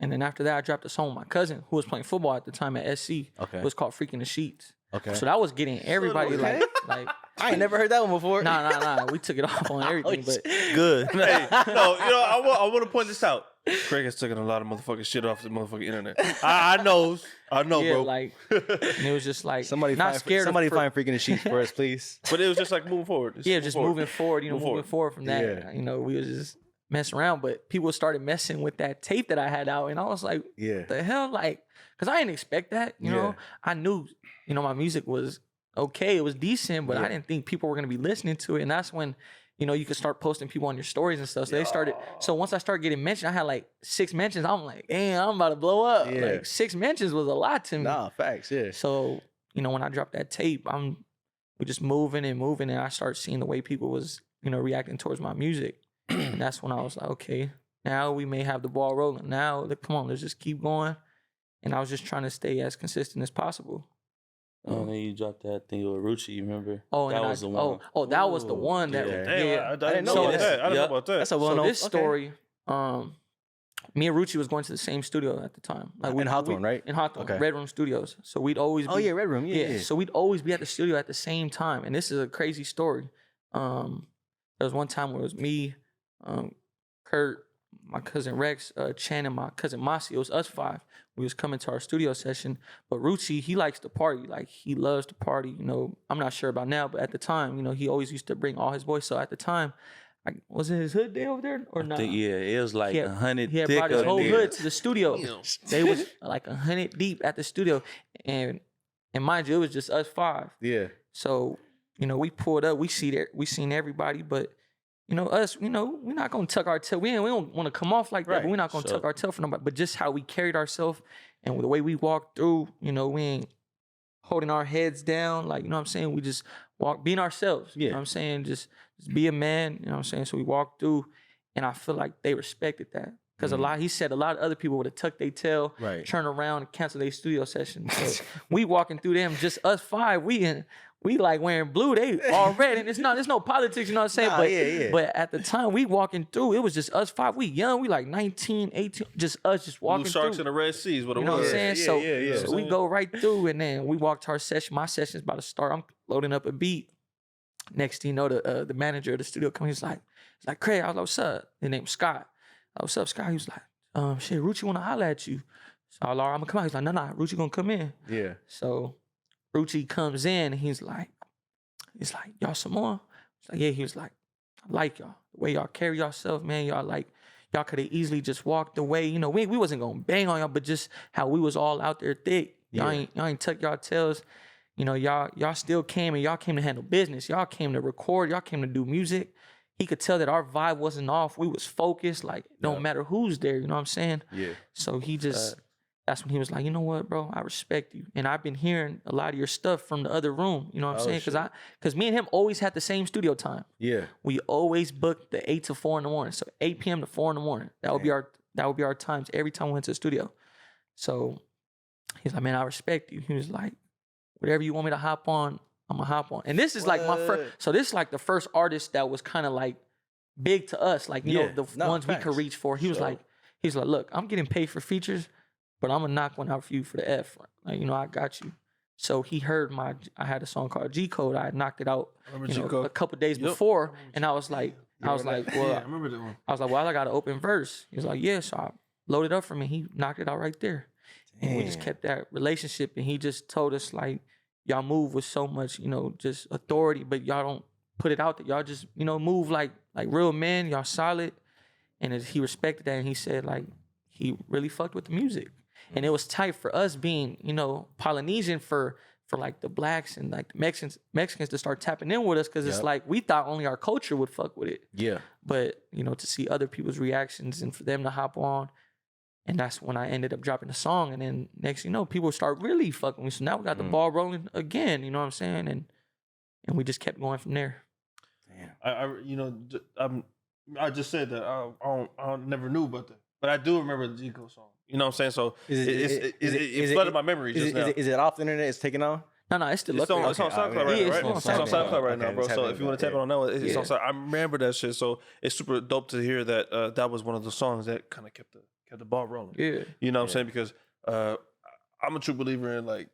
And then after that, I dropped a song with my cousin who was playing football at the time at SC. Okay. It was called Freaking the Sheets. Okay. So that was getting everybody like I ain't never heard that one before. Nah. We took it off on everything, but good. Hey, no, you know, I want to point this out. Craig has taken a lot of motherfucking shit off the motherfucking internet. I know, yeah, bro. Like, and it was just like somebody find Freaking the Sheets for us, please. But it was just like moving forward. Moving forward. You know, moving forward from that. Yeah. You know, we was just mess around, but people started messing with that tape that I had out, and I was like, what the hell? Like, because I didn't expect that, you know? I knew, you know, my music was okay, it was decent, but I didn't think people were going to be listening to it, and that's when, you know, you could start posting people on your stories and stuff. So they started, so once I started getting mentioned, I had like 6 mentions. I'm like, damn, I'm about to blow up. Like 6 mentions was a lot to me. Nah, facts, So, you know, when I dropped that tape, we just moving, and I started seeing the way people was, you know, reacting towards my music. And that's when I was like, okay, now we may have the ball rolling. Now, come on, let's just keep going. And I was just trying to stay as consistent as possible. And then you dropped that thing with Rucci, you remember? Oh, that was the one. That was the one that. I didn't know about that. I didn't know about that. That's a well-known. So this story, me and Rucci was going to the same studio at the time. Like in Hawthorne, right? In Hawthorne, Red Room Studios. So we'd always be. Oh yeah, Red Room. Yeah. So we'd always be at the studio at the same time. And this is a crazy story. There was one time where it was me, Kurt, my cousin Rex, Chan, and my cousin Masi. It was us 5. We was coming to our studio session. But Rucci, he likes to party. Like, he loves to party. You know, I'm not sure about now, but at the time, you know, he always used to bring all his boys. So at the time, was it his hood day over there or not? It was like 100 He had brought his whole hood to the studio. They was like 100 deep at the studio. And mind you, it was just us 5. Yeah. So, you know, we pulled up. We seen everybody, but you know, us, you know, we're not gonna tuck our tail. We don't want to come off like that, but we're not gonna tuck our tail for nobody. But just how we carried ourselves and the way we walked through, you know, we ain't holding our heads down. Like, you know what I'm saying? We just walk, being ourselves. You know what I'm saying? Just be a man, you know what I'm saying? So we walked through, and I feel like they respected that. Because he said a lot of other people would have tucked their tail, turn around and cancel their studio session. So we walking through them, just us 5, we like wearing blue, they all red, and it's no politics, you know what I'm saying? But at the time we walking through, it was just us 5. We young, we like 19, 18, just us just walking Blue Sharks through. in the Red Seas, what it You know what I'm saying? So we we go right through, and then we walk to our session. My session's about to start. I'm loading up a beat. Next thing you know, the manager of the studio comes, he's like, Craig, I was like, what's up? His name's Scott. I was, what's up, Scott? He was like, shit, Rucci wanna holler at you. So I was like, I'm gonna come out. He's like, nah, Rucci gonna come in. Yeah. So Rucci comes in, and he's like, y'all some more? He's like, yeah. He was like, I like y'all. The way y'all carry yourself, man. Y'all could have easily just walked away. You know, we wasn't gonna bang on y'all, but just how we was all out there thick. Y'all ain't tuck y'all tails. You know, y'all still came, and y'all came to handle business. Y'all came to record. Y'all came to do music. He could tell that our vibe wasn't off. We was focused. Like, don't matter who's there. You know what I'm saying? Yeah. So he just, that's when he was like, you know what, bro? I respect you. And I've been hearing a lot of your stuff from the other room. You know what I'm saying? Because me and him always had the same studio time. Yeah. We always booked the 8 to 4 in the morning. So 8 p.m. to 4 in the morning. That would be our times every time we went to the studio. So he's like, man, I respect you. He was like, whatever you want me to hop on, I'm gonna hop on. And this is like my first, so this is like the first artist that was kind of like big to us. Like, you know, the ones we could reach for. He was like, look, I'm getting paid for features, but I'm gonna knock one out for you for the F. Like, you know, I got you. So he heard I had a song called G Code. I had knocked it out, a couple days before. And I was like, well, I remember that one. I was like, well, I got an open verse. He was like, yeah. So I loaded up for me. He knocked it out right there. And we just kept that relationship. And he just told us, like, y'all move with so much, you know, just authority, but y'all don't put it out there. Y'all just, you know, move like real men. Y'all solid. And he respected that. And he said, like, he really fucked with the music. And it was tight for us being, you know, Polynesian for like the blacks and like the Mexicans to start tapping in with us, because it's like we thought only our culture would fuck with it. Yeah. But, you know, to see other people's reactions and for them to hop on. And that's when I ended up dropping the song. And then next, you know, people start really fucking with me. So now we got the ball rolling again, you know what I'm saying? And we just kept going from there. Damn. I just said that I never knew about that. But I do remember the G Code song. You know what I'm saying? So it flooded my memory just now. Is it off the internet? It's taken on? No, it's still up there. It's on SoundCloud right now, right? It's on SoundCloud right now, bro. So if you want to tap it on that one, it's on SoundCloud. I remember that shit. So it's super dope to hear that that was one of the songs that kind of kept the ball rolling. Yeah. You know what I'm saying? Because I'm a true believer in, like,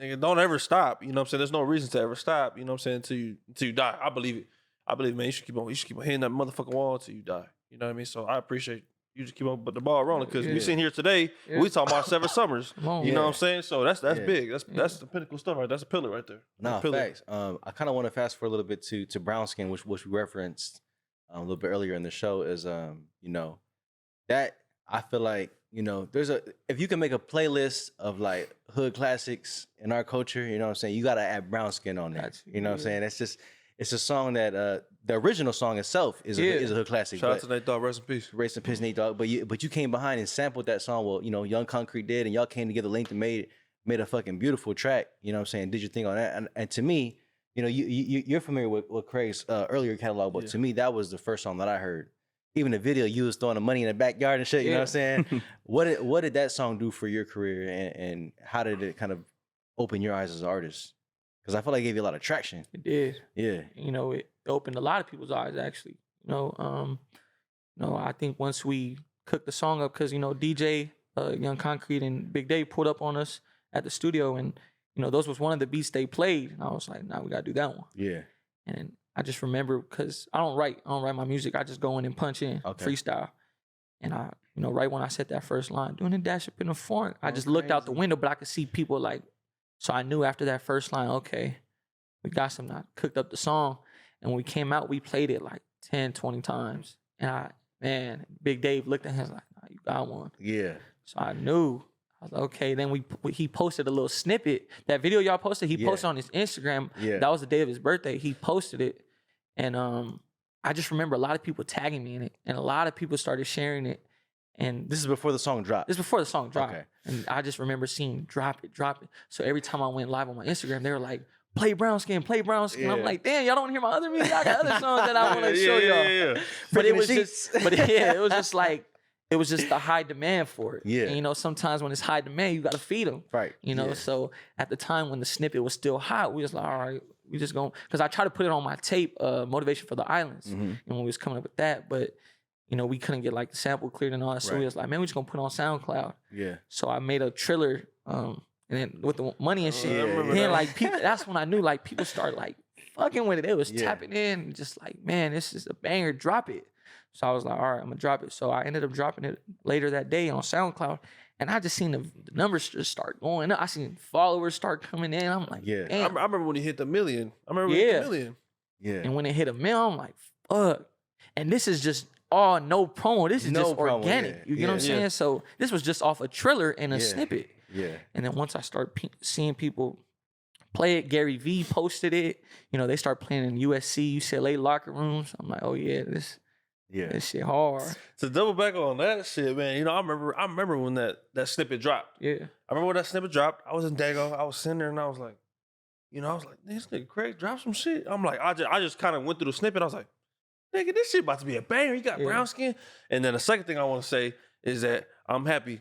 nigga, don't ever stop. You know what I'm saying? There's no reason to ever stop. You know what I'm saying? Until you die. I believe it. I believe, man, you should keep on hitting that motherfucking wall until you die. You know what I mean? So I appreciate you just keep on the ball rolling, because we sitting here today, we talking about 7 summers. You know what I'm saying? So that's big. That's the pinnacle stuff, right? That's a pillar right there. No, facts. I kind of want to fast forward a little bit to Brown Skin, which we referenced a little bit earlier in the show is, you know, that I feel like, you know, if you can make a playlist of like hood classics in our culture, you know what I'm saying? You got to add Brown Skin on there. You know what I'm saying? It's a song that, the original song itself is a hood classic. Shout out to Nate Dogg, rest in peace. Rest in peace, Nate Dogg. But you came behind and sampled that song. Well, you know, Young Concrete did, and y'all came together, linked, and made a fucking beautiful track. You know what I'm saying? Did your thing on that. And to me, you know, you're familiar with Craig's earlier catalog, but to me, that was the first song that I heard. Even the video, you was throwing the money in the backyard and shit. You know what I'm saying? What did that song do for your career, and how did it kind of open your eyes as an artist? Because I feel like it gave you a lot of traction. It did. Yeah. You know, it opened a lot of people's eyes, actually. You know, I think once we cooked the song up, because, you know, DJ, Young Concrete, and Big Dave pulled up on us at the studio, and, you know, those was one of the beats they played. And I was like, nah, we got to do that one. Yeah. And I just remember, because I don't write my music. I just go in and punch in, freestyle. And I, you know, right when I said that first line, doing a dash up in the front, I just looked out the window, but I could see people like, so I knew after that first line, okay, we got something. I cooked up the song. And when we came out, we played it like 10, 20 times. And Big Dave looked at him like, nah, you got one. Yeah. So I knew. I was like, okay. Then he posted a little snippet. That video y'all posted, he posted on his Instagram. Yeah. That was the day of his birthday. He posted it. And I just remember a lot of people tagging me in it. And a lot of people started sharing it. And this is before the song dropped. This is before the song dropped. Okay. And I just remember seeing drop it. So every time I went live on my Instagram, they were like, play Brown Skin. Yeah. I'm like, damn, y'all don't hear my other music? I got other songs that I want to show y'all. Yeah. But it was just the high demand for it. Yeah. And, you know, sometimes when it's high demand, you got to feed them. Right. You know, so at the time when the snippet was still hot, we was like, all right, we just going, because I tried to put it on my tape, Motivation for the Islands, and when we was coming up with that, but, you know, we couldn't get like the sample cleared and all that. So we was like, man, we just gonna put it on SoundCloud. Yeah. So I made a trailer, and then with the money and shit, then like people, that's when I knew like people started like fucking with it. They was tapping in, just like, man, this is a banger, drop it. So I was like, all right, I'm gonna drop it. So I ended up dropping it later that day on SoundCloud, and I just seen the numbers just start going up. I seen followers start coming in. I'm like, damn. I remember when he hit the million. Yeah. And when it hit a million, I'm like, fuck. And this is just all no promo. This is just organic. You get what I'm saying? So this was just off a trailer and a snippet. Yeah. And then once I start seeing people play it, Gary V posted it. You know, they start playing in USC, UCLA locker rooms. I'm like, oh yeah, this shit hard. To double back on that shit, man. You know, I remember when that snippet dropped. Yeah. I remember when that snippet dropped. I was in Dago. I was sitting there and I was like, this nigga Craig dropped some shit. I'm like, I just kind of went through the snippet. I was like, nigga, this shit about to be a banger. You got Brown Skin. And then the second thing I want to say is that I'm happy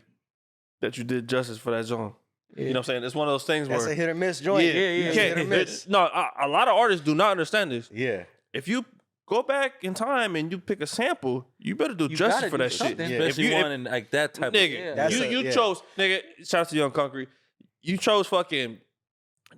that you did justice for that joint. You know what I'm saying? It's one of those things where... That's a hit or miss joint. You can't hit or miss. No, a lot of artists do not understand this. Yeah. If you go back in time and you pick a sample, you better do justice for that shit. Yeah. Especially one in like that type of... You chose... Nigga, shout out to Young Concrete. You chose fucking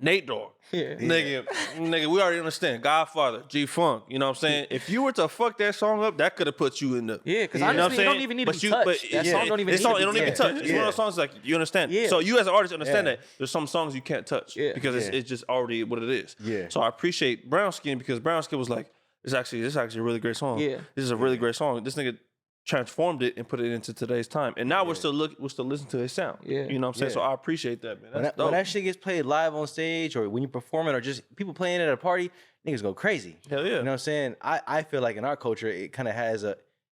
Nate Dogg. Yeah. Nigga, we already understand. Godfather, G-Funk, you know what I'm saying? If you were to fuck that song up, that could have put you in the... Yeah, because honestly, it don't even need to be touched. That song don't even need to be touched. It don't even touch. It's one of those songs like, you understand? Yeah. So you as an artist understand that there's some songs you can't touch because it's just already what it is. Yeah. So I appreciate Brown Skin because Brown Skin was like, this is actually a really great song. Yeah. This is a really great song. This nigga transformed it and put it into today's time. And now we're still listening to his sound. Yeah. You know what I'm saying? So I appreciate that, man. That's dope. When that shit gets played live on stage or when you perform it or just people playing it at a party, niggas go crazy. Hell yeah. You know what I'm saying? I feel like in our culture, it kind of has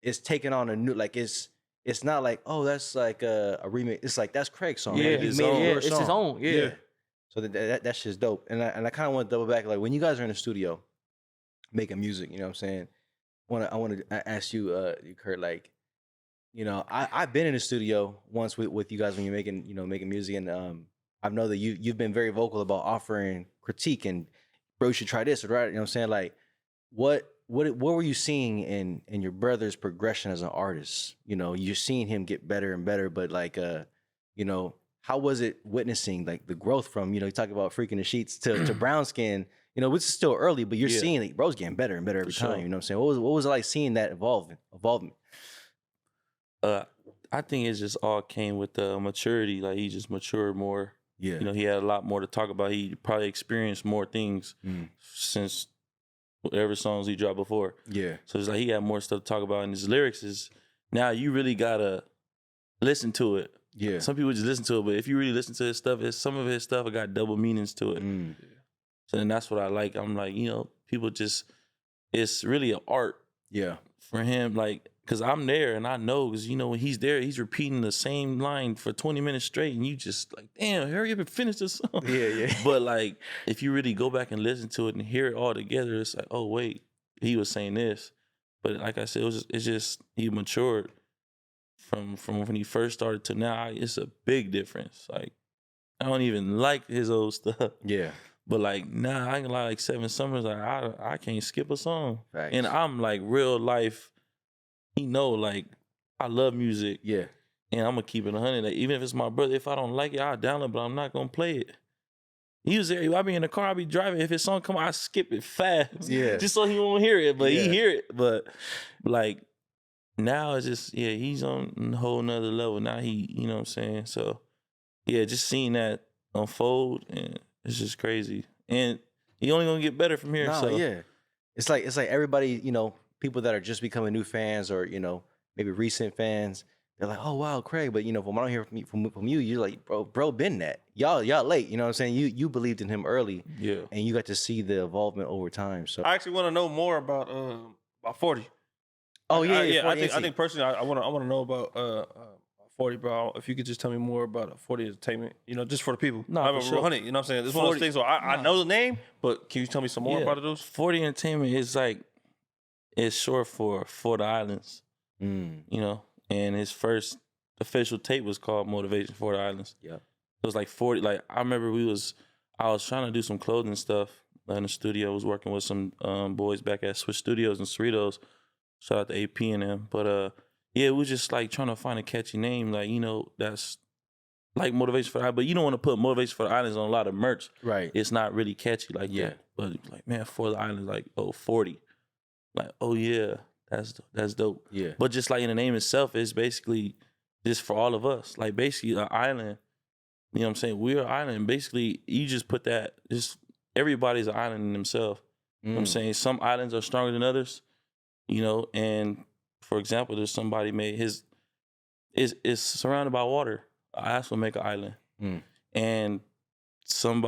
it's taken on a new, like it's not like, oh, that's like a remix. It's like, that's Craig's song. Yeah, like, it's his own. Yeah. So that shit's dope. And I kind of want to double back. Like when you guys are in the studio making music, you know what I'm saying? I want to ask you, Curt, like, you know, I've been in the studio once with you guys when you're making music, and I know that you've been very vocal about offering critique and bro, you should try this or right. You know what I'm saying? Like, what were you seeing in your brother's progression as an artist? You know, you're seeing him get better and better, but like, you know, how was it witnessing like the growth from, you know, you talk about Freaking the Sheets to Brown Skin, you know, which is still early, but you're seeing like bro's getting better and better every time. You know what I'm saying? What was it like seeing that evolvement? I think it just all came with the maturity. Like he just matured more. Yeah. You know, he had a lot more to talk about. He probably experienced more things since whatever songs he dropped before. Yeah. So it's like he got more stuff to talk about, and his lyrics is now you really gotta listen to it. Yeah. Some people just listen to it, but if you really listen to his stuff, some of his stuff got double meanings to it. So then that's what I like. I'm like, people just, it's really an art. Yeah. For him, like, cause I'm there and I know, cause when he's there, he's repeating the same line for 20 minutes straight, and you just like, damn, hurry up and finish this song. Yeah. But like, if you really go back and listen to it and hear it all together, it's like, oh wait, he was saying this. But like I said, it's just he matured from when he first started to now. It's a big difference. Like, I don't even like his old stuff. Yeah. But like, nah, I can like 7 Summers. Like, I can't skip a song. Facts. And I'm like real life. He know, like, I love music. Yeah. And I'm gonna keep it 100. Like, even if it's my brother, if I don't like it, I'll download, but I'm not gonna play it. He was there. I be in the car, I be driving. If his song come on, I skip it fast. Yeah. Just so he won't hear it. But Yeah. he hear it. But like, now it's just, he's on a whole nother level. Now he, you know what I'm saying? So yeah, just seeing that unfold, and it's just crazy. And he only gonna get better from here. No, so yeah. It's like everybody, people that are just becoming new fans or, maybe recent fans, they're like, oh wow, Craig. But from what I hear from you, you're like, bro, been that. Y'all late. You know what I'm saying? You believed in him early. Yeah. And you got to see the involvement over time. So I actually want to know more about 40. Oh yeah, I think personally I want to know about 40, bro. If you could just tell me more about 40 Entertainment, just for the people. No, I'm for sure. 100, you know what I'm saying? It's one of those things where I know the name, but can you tell me some more about those? 40 Entertainment is like, it's short for the Islands, and his first official tape was called Motivation for the Islands. Yeah. It was like 40, like I remember I was trying to do some clothing stuff in the studio. I was working with some boys back at Swiss Studios and Cerritos. Shout out to AP and them. But it was just like trying to find a catchy name, like, that's like Motivation for the Islands. But you don't want to put Motivation for the Islands on a lot of merch. Right. It's not really catchy like that. But like, man, for the Islands, like, 40. Like, oh yeah, that's dope. Yeah. But just like in the name itself, it's basically just for all of us. Like basically an island, you know what I'm saying? We're an island. Basically, you just put that, just everybody's an island in themselves. You know what I'm saying? Some islands are stronger than others, and for example, there's somebody made it's surrounded by water. That's what make an island. And some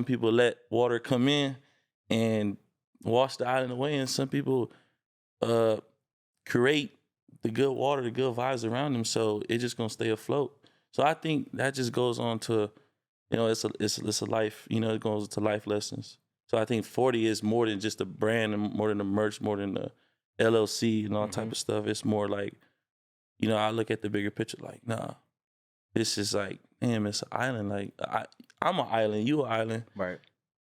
people let water come in and wash the island away, and some people create the good water, the good vibes around them, so it's just gonna stay afloat. So I think that just goes on to, it's a life, it goes to life lessons. So I think 40 is more than just a brand, and more than the merch, more than the LLC and all type of stuff. It's more like, I look at the bigger picture like, nah, this is like, damn, it's an island. Like I'm an island, you an island. Right.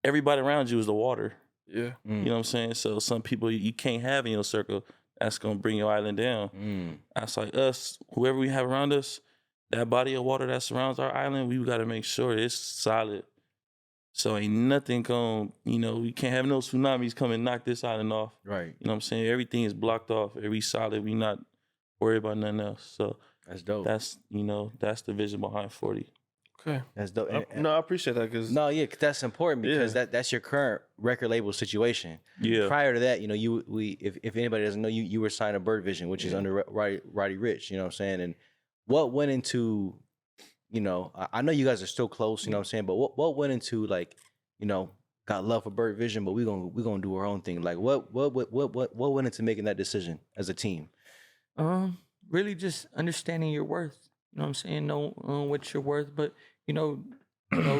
Everybody around you is the water. Yeah. You know what I'm saying? So some people you can't have in your circle. That's gonna bring your island down. That's like us, whoever we have around us, that body of water that surrounds our island, we gotta make sure it's solid. So ain't nothing gonna, we can't have no tsunamis come and knock this island off. Right. You know what I'm saying? Everything is blocked off. Every solid. We not worried about nothing else. So that's dope. That's that's the vision behind 40. Okay. That's dope. I appreciate that because that's important because that's your current record label situation. Yeah. Prior to that, if anybody doesn't know, you were signed to Bird Vision, which is under Roddy Ricch. You know what I'm saying? And what went into, I know you guys are still close. You know what I'm saying? But what went into got love for Bird Vision, but we gonna do our own thing. Like what went into making that decision as a team? Really just understanding your worth. You know what I'm saying? Know what you're worth, but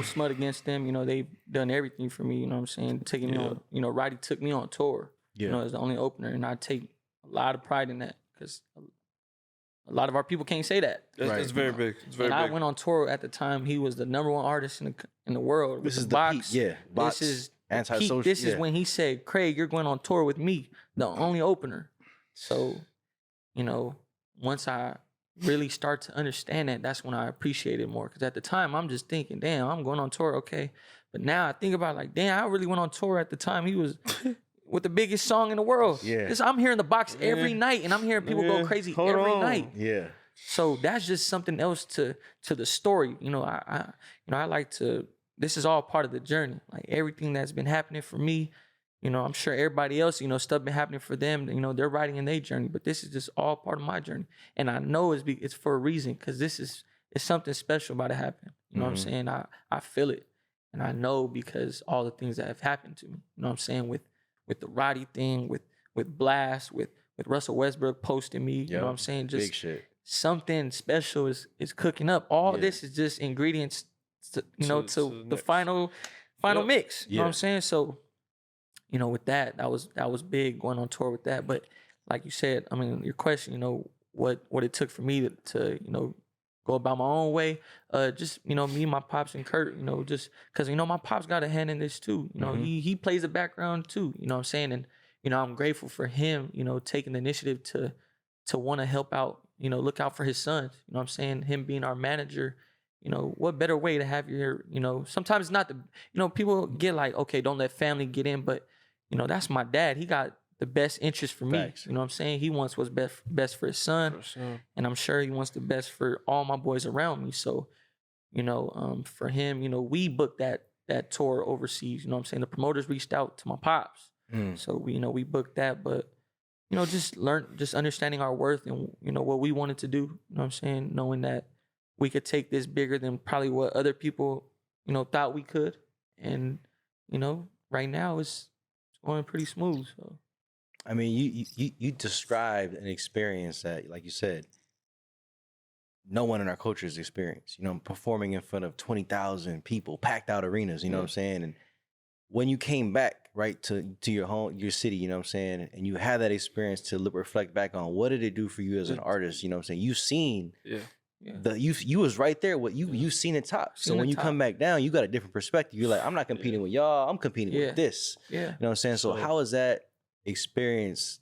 smut against them. They've done everything for me. You know what I'm saying? Taking me on. Roddy took me on tour. Yeah. As the only opener, and I take a lot of pride in that because a lot of our people can't say that. It's very big. It's very big. I went on tour at the time. He was the #1 artist in the world. This is the box. Peak. Box. This is antisocial. This is when he said, "Craig, you're going on tour with me, the only opener." So, once I really start to understand that, that's when I appreciate it more. Because at the time, I'm just thinking, damn, I'm going on tour, okay. But now I think about it like, damn, I really went on tour at the time. He was with the biggest song in the world. Yeah. I'm hearing the box every night, and I'm hearing people go crazy every night. Yeah. So that's just something else to the story. I like to. This is all part of the journey. Like everything that's been happening for me, you know, I'm sure everybody else, you know, stuff been happening for them. You know, they're writing in their journey, but this is just all part of my journey. And I know it's for a reason, because it's something special about to happen. You know what I'm saying? I feel it. And I know because all the things that have happened to me. You know what I'm saying? With the Roddy thing, with Blast, with Russell Westbrook posting me. You know what I'm saying? Just big shit. Something special is cooking up. All this is just ingredients to, to the final mix. You know what I'm saying? So, you know, with that was big, going on tour with that. But like you said, I mean, your question, you know, what it took for me to you know, go about my own way. Just, you know, me, my pops, and Curt, you know, just because, you know, my pops got a hand in this too. You know, he plays a background too. You know what I'm saying? And, you know, I'm grateful for him, you know, taking the initiative to want to help out, you know, look out for his sons. You know what I'm saying? Him being our manager. You know, what better way to have your, you know, sometimes not the, you know, people get like, okay, don't let family get in, but, you know, that's my dad. He got the best interest for me. Facts. You know what I'm saying? He wants what's best for his son. And I'm sure he wants the best for all my boys around me. So, you know, for him, you know, we booked that tour overseas. You know what I'm saying? The promoters reached out to my pops. So we, you know, we booked that, but, you know, just understanding our worth and, you know, what we wanted to do. You know what I'm saying? Knowing that we could take this bigger than probably what other people, you know, thought we could. And, you know, right now it's going pretty smooth. So, I mean, you described an experience that, like you said, no one in our culture has experienced. You know, performing in front of 20,000 people, packed out arenas. You know what I'm saying? And when you came back, right, to your home, your city, you know what I'm saying, and you had that experience to reflect back on, what did it do for you as an artist? You know what I'm saying? You've seen you was right there. What you seen it top. So when you come back down, you got a different perspective. You're like, I'm not competing with y'all. I'm competing with this. You know what I'm saying? So how has that experience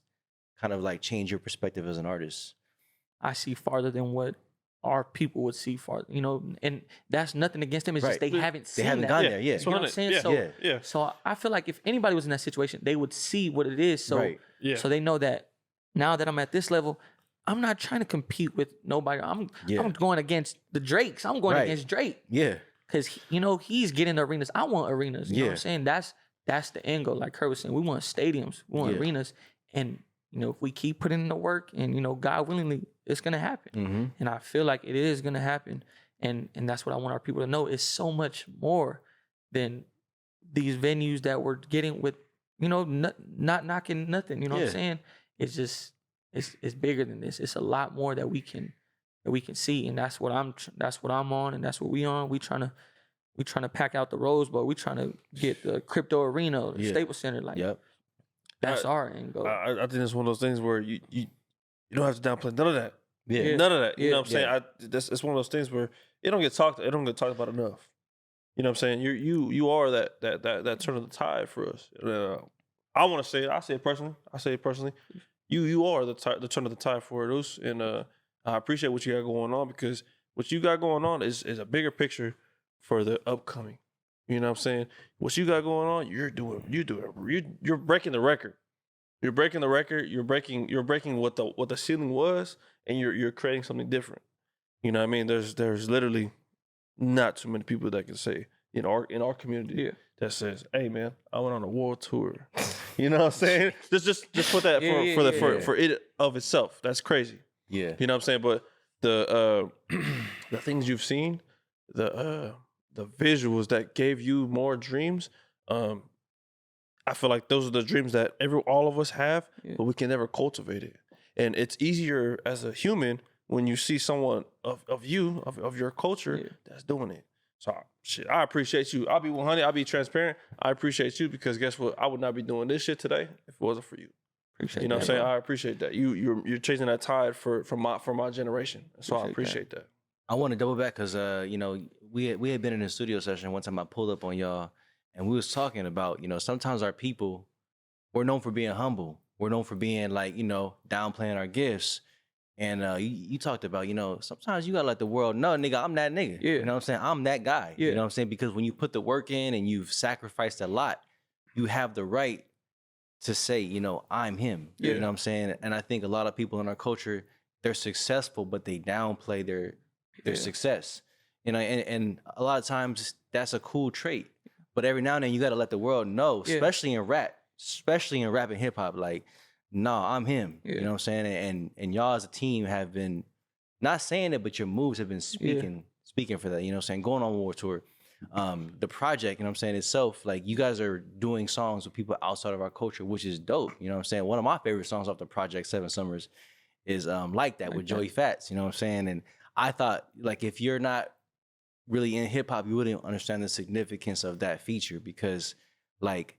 kind of like change your perspective as an artist? I see farther than what our people would see farther, you know, and that's nothing against them. It's just they haven't gone there. You know what I'm saying? So I feel like if anybody was in that situation, they would see what it is. So so they know that now that I'm at this level, I'm not trying to compete with nobody. I'm going against the Drakes. I'm going against Drake. Because, you know, he's getting the arenas. I want arenas. You know what I'm saying? That's the end goal. Like Curt was saying, we want stadiums. We want arenas. And, you know, if we keep putting in the work and, you know, God willingly, it's going to happen. And I feel like it is going to happen. And that's what I want our people to know. It's so much more than these venues that we're getting with, you know, not knocking nothing. You know what I'm saying? It's just, it's bigger than this. It's a lot more that we can see. And that's what I'm on, and that's what we on. We trying to pack out the Rose Bowl. We trying to get the crypto arena, the Staples Center. Like, that's our end goal. I think it's one of those things where you don't have to downplay none of that. None of that. You know what I'm saying? It's one of those things where it don't get talked about enough. You know what I'm saying? You are that turn of the tide for us. I want to say it. I say it personally. You are the turn of the tide for us, and I appreciate what you got going on, because what you got going on is a bigger picture for the upcoming. You know what I'm saying? What you got going on, you're breaking the record. You're breaking the record. You're breaking what the ceiling was, and you're creating something different. You know what I mean? There's literally not too many people that can say in our community that says, "Hey man, I went on a world tour." You know what I'm saying? Just put that for it of itself. That's crazy. You know what I'm saying? But the things you've seen, the visuals that gave you more dreams, I feel like those are the dreams that all of us have, but we can never cultivate it. And it's easier as a human when you see someone of your culture that's doing it. So shit, I appreciate you. I'll be 100. I'll be transparent. I appreciate you, because guess what? I would not be doing this shit today if it wasn't for you. Appreciate you know that, what I'm saying? bro. I appreciate that. You're chasing that tide for my generation. So I appreciate that. I want to double back because you know, we had been in a studio session one time. I pulled up on y'all and we was talking about, you know, sometimes our people, we're known for being humble. We're known for being like, you know, downplaying our gifts. And you talked about, you know, sometimes you gotta let the world know, nigga, I'm that nigga. You know what I'm saying? I'm that guy. You know what I'm saying? Because when you put the work in and you've sacrificed a lot, you have the right to say, you know, I'm him. You know what I'm saying? And I think a lot of people in our culture, they're successful, but they downplay their success. You know, and a lot of times that's a cool trait. But every now and then you gotta let the world know, especially in rap, especially in rap and hip hop, like, nah, I'm him. Yeah. You know what I'm saying? And y'all as a team have been not saying it, but your moves have been speaking for that. You know what I'm saying? Going on War Tour. The project, you know what I'm saying, itself, like you guys are doing songs with people outside of our culture, which is dope. You know what I'm saying? One of my favorite songs off the project, 7 Summers, is Like That with Joey Fats, you know what I'm saying? And I thought, like, if you're not really in hip hop, you wouldn't understand the significance of that feature because, like,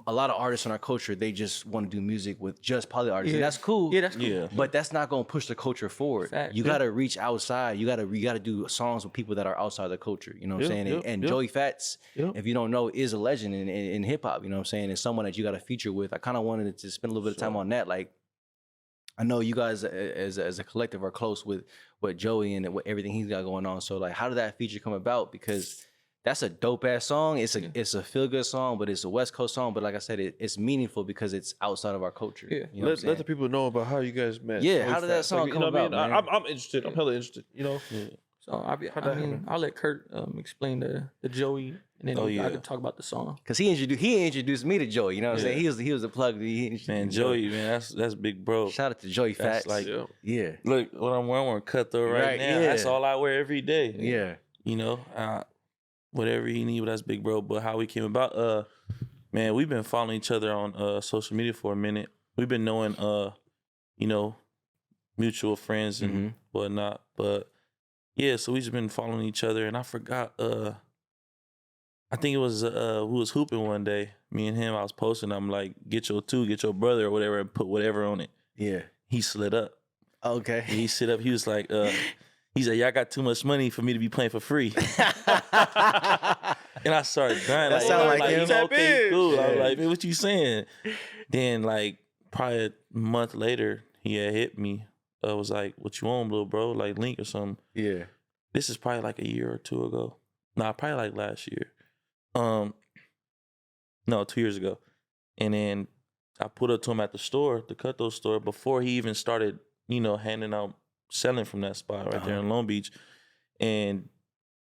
a lot of artists in our culture, they just want to do music with just poly artists, and that's cool. Yeah, that's cool. Yeah. But that's not gonna push the culture forward. Fact. You gotta reach outside. You gotta do songs with people that are outside the culture. You know what I'm saying? And Joey Fats, if you don't know, is a legend in hip hop. You know what I'm saying? And someone that you got to feature with. I kind of wanted to spend a little bit of time on that. Like, I know you guys as a collective are close with what Joey and what everything he's got going on. So like, how did that feature come about? Because that's a dope ass song. It's a feel good song, but it's a West Coast song. But like I said, it's meaningful because it's outside of our culture. Yeah. You know Let the people know about how you guys met. Yeah, how did that song come about? Man? I'm interested. I'm hella interested. You know. Yeah. So I'll let Curt explain the Joey, and then I can talk about the song. Cause he introduced me to Joey. You know what I'm saying? He was the plug. Man, Joey, man, that's big bro. Shout out to Joey Fats. Like, yeah. Look, what I'm wearing Cutthroat right now. Yeah. That's all I wear every day. Yeah. You know, whatever he need, that's big bro. But how we came about, man, we've been following each other on social media for a minute. We've been knowing, you know, mutual friends and whatnot. But yeah, so we've just been following each other, and I forgot. I think it was we was hooping one day. Me and him, I was posting. I'm like, get your brother or whatever, and put whatever on it. Yeah. He slid up. Okay. He slid up. He was like, he's like, y'all got too much money for me to be playing for free. And I started crying. That sound like him. You know, okay, cool. Yeah. I was like, man, what you saying? Then like probably a month later, he had hit me. I was like, what you want, little bro? Like link or something. Yeah. This is probably like a year or two ago. Nah, probably like last year. No, 2 years ago. And then I put up to him at the store, the Cutthroat store, before he even started, you know, handing out, selling from that spot right there in Long Beach. And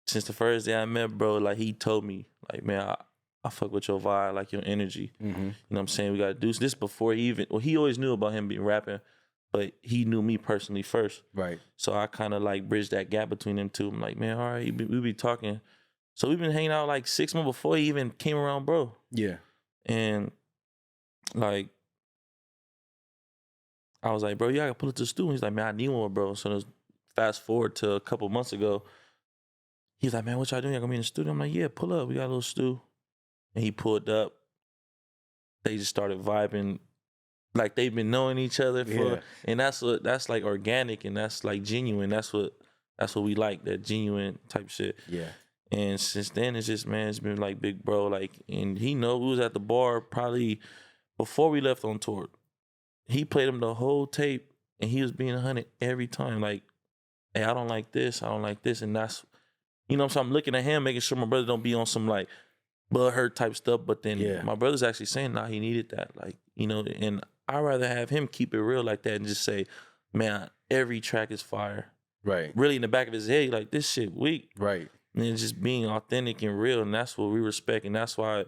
since the first day I met, bro, like he told me, like, man, I fuck with your vibe, like your energy. You know what I'm saying? We got to do this before he even, well, he always knew about him being rapping, but he knew me personally first. Right. So I kind of like bridged that gap between them two. I'm like, man, all right, we be talking. So we've been hanging out like 6 months before he even came around, bro. Yeah. And like, I was like, bro, you gotta pull it to the studio. He's like, man, I need one, bro. So fast forward to a couple months ago, he's like, man, what y'all doing? Y'all gonna be in the studio? I'm like, yeah, pull up. We got a little stew. And he pulled up. They just started vibing. Like they've been knowing each other for, and that's like organic and that's like genuine. That's what we like, that genuine type shit. Yeah. And since then, it's just, man, it's been like big bro. Like, and he know we was at the bar probably before we left on tour. He played him the whole tape, and he was being 100 every time. Like, hey, I don't like this, and that's, you know what I'm saying? I'm looking at him, making sure my brother don't be on some like butthurt type stuff. But then my brother's actually saying, nah, he needed that, like, you know. And I'd rather have him keep it real like that and just say, man, every track is fire. Right. Really in the back of his head, like, this shit weak. Right. And it's just being authentic and real, and that's what we respect, and that's why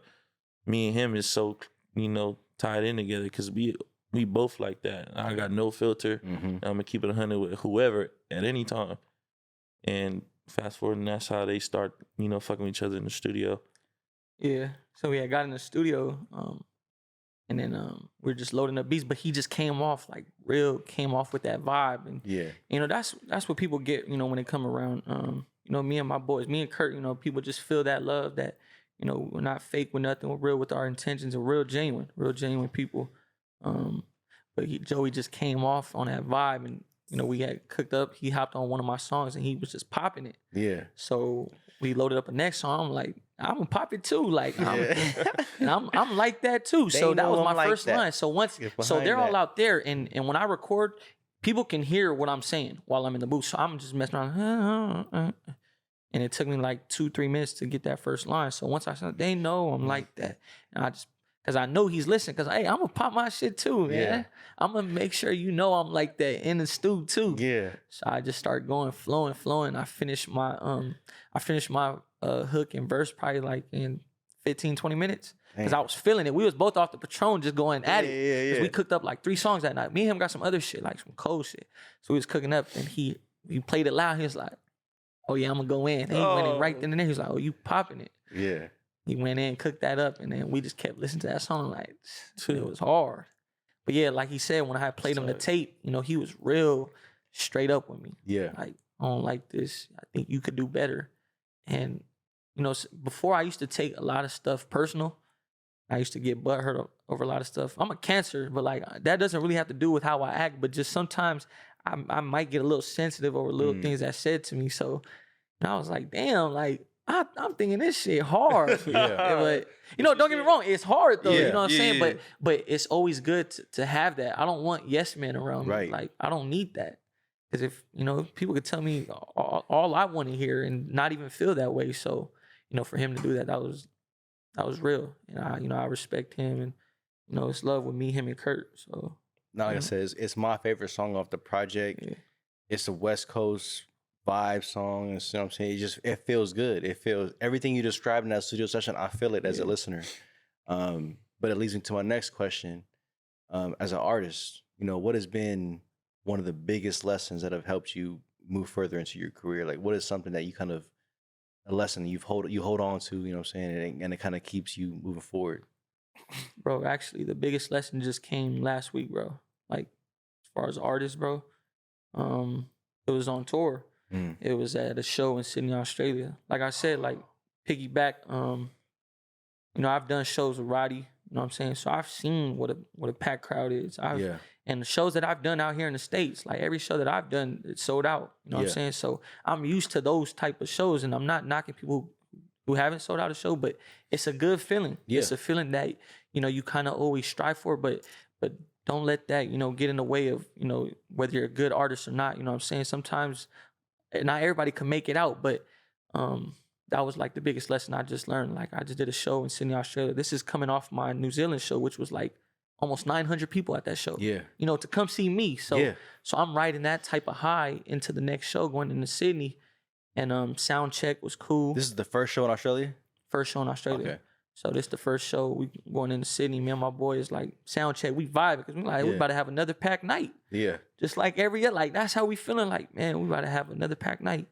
me and him is so, you know, tied in together, because we both like that. I got no filter. I'm gonna keep it 100 with whoever at any time. And fast forward, and that's how they start, you know, fucking with each other in the studio. Yeah. So we had got in the studio, and then we were just loading up beats, but he just came off with that vibe, and you know, that's what people get, you know, when they come around. You know, me and my boys, me and Curt, you know, people just feel that love, that, you know, we're not fake with nothing. We're real with our intentions, and real genuine people. But Joey just came off on that vibe, and, you know, we had cooked up. He hopped on one of my songs, and he was just popping it. Yeah. So we loaded up a next song. I'm like, I'm gonna pop it too. Like, I'm like that too. So that was my first line. So they're all out there, and when I record, people can hear what I'm saying while I'm in the booth. So I'm just messing around. And it took me like 2-3 minutes to get that first line. So once I said, they know I'm like that. And I just, because I know he's listening, because, hey, I'm going to pop my shit too, man. Yeah. I'm going to make sure you know I'm like that in the stew too. Yeah. So I just start going, flowing. I finished my hook and verse probably like in 15, 20 minutes. Because I was feeling it. We was both off the Patron just going at it. Because we cooked up like 3 songs that night. Me and him got some other shit, like some cold shit. So we was cooking up and he played it loud. He was like, oh yeah, I'm gonna go in. And he went in right then and there. He was like, oh, you popping it. Yeah. He went in, cooked that up, and then we just kept listening to that song. Like, it was hard. But yeah, like he said, when I had played him the tape, you know, he was real straight up with me. Yeah. Like, I don't like this. I think you could do better. And, you know, before I used to take a lot of stuff personal. I used to get butthurt over a lot of stuff. I'm a Cancer, but like that doesn't really have to do with how I act, but just sometimes I might get a little sensitive over little things that said to me. So I was like, damn, like I'm thinking this shit hard. But you know, don't get me wrong, it's hard though. You know what I'm saying? But it's always good to have that. I don't want yes men around me. Like I don't need that. Because if, you know, people could tell me all I want to hear and not even feel that way. So, you know, for him to do that, that was real. And I respect him, and, you know, it's love with me, him, and Curt. So now, like I said, it's my favorite song off the project. Yeah. It's a West Coast vibe song. You know what I'm saying? It feels good. It feels everything you described in that studio session. I feel it as a listener. But it leads me to my next question. As an artist, you know, what has been one of the biggest lessons that have helped you move further into your career? Like, what is something that you kind of a lesson you hold on to, you know what I'm saying, and it kind of keeps you moving forward? Bro, actually, the biggest lesson just came last week, bro. Like, as far as artists, bro, it was on tour. It was at a show in Sydney, Australia. Like I said, like, piggyback, you know, I've done shows with Roddy, you know what I'm saying? So I've seen what a packed crowd is. And the shows that I've done out here in the States, like every show that I've done, it's sold out. You know what I'm saying? So I'm used to those type of shows, and I'm not knocking people who haven't sold out a show, but it's a good feeling. It's a feeling that, you know, you kind of always strive for, but don't let that, you know, get in the way of, you know, whether you're a good artist or not. You know what I'm saying? Sometimes not everybody can make it out, but that was like the biggest lesson I just learned. Like, I just did a show in Sydney, Australia. This is coming off my New Zealand show, which was like almost 900 people at that show. You know, to come see me. So I'm riding that type of high into the next show, going into Sydney. And sound check was cool. This is the first show in Australia? First show in Australia. Okay. So this the first show. We going into Sydney. Me and my boys, like, sound check. We vibing because we like, we about to have another packed night. Just like every year. Like, that's how we feeling. Like, man, we about to have another packed night.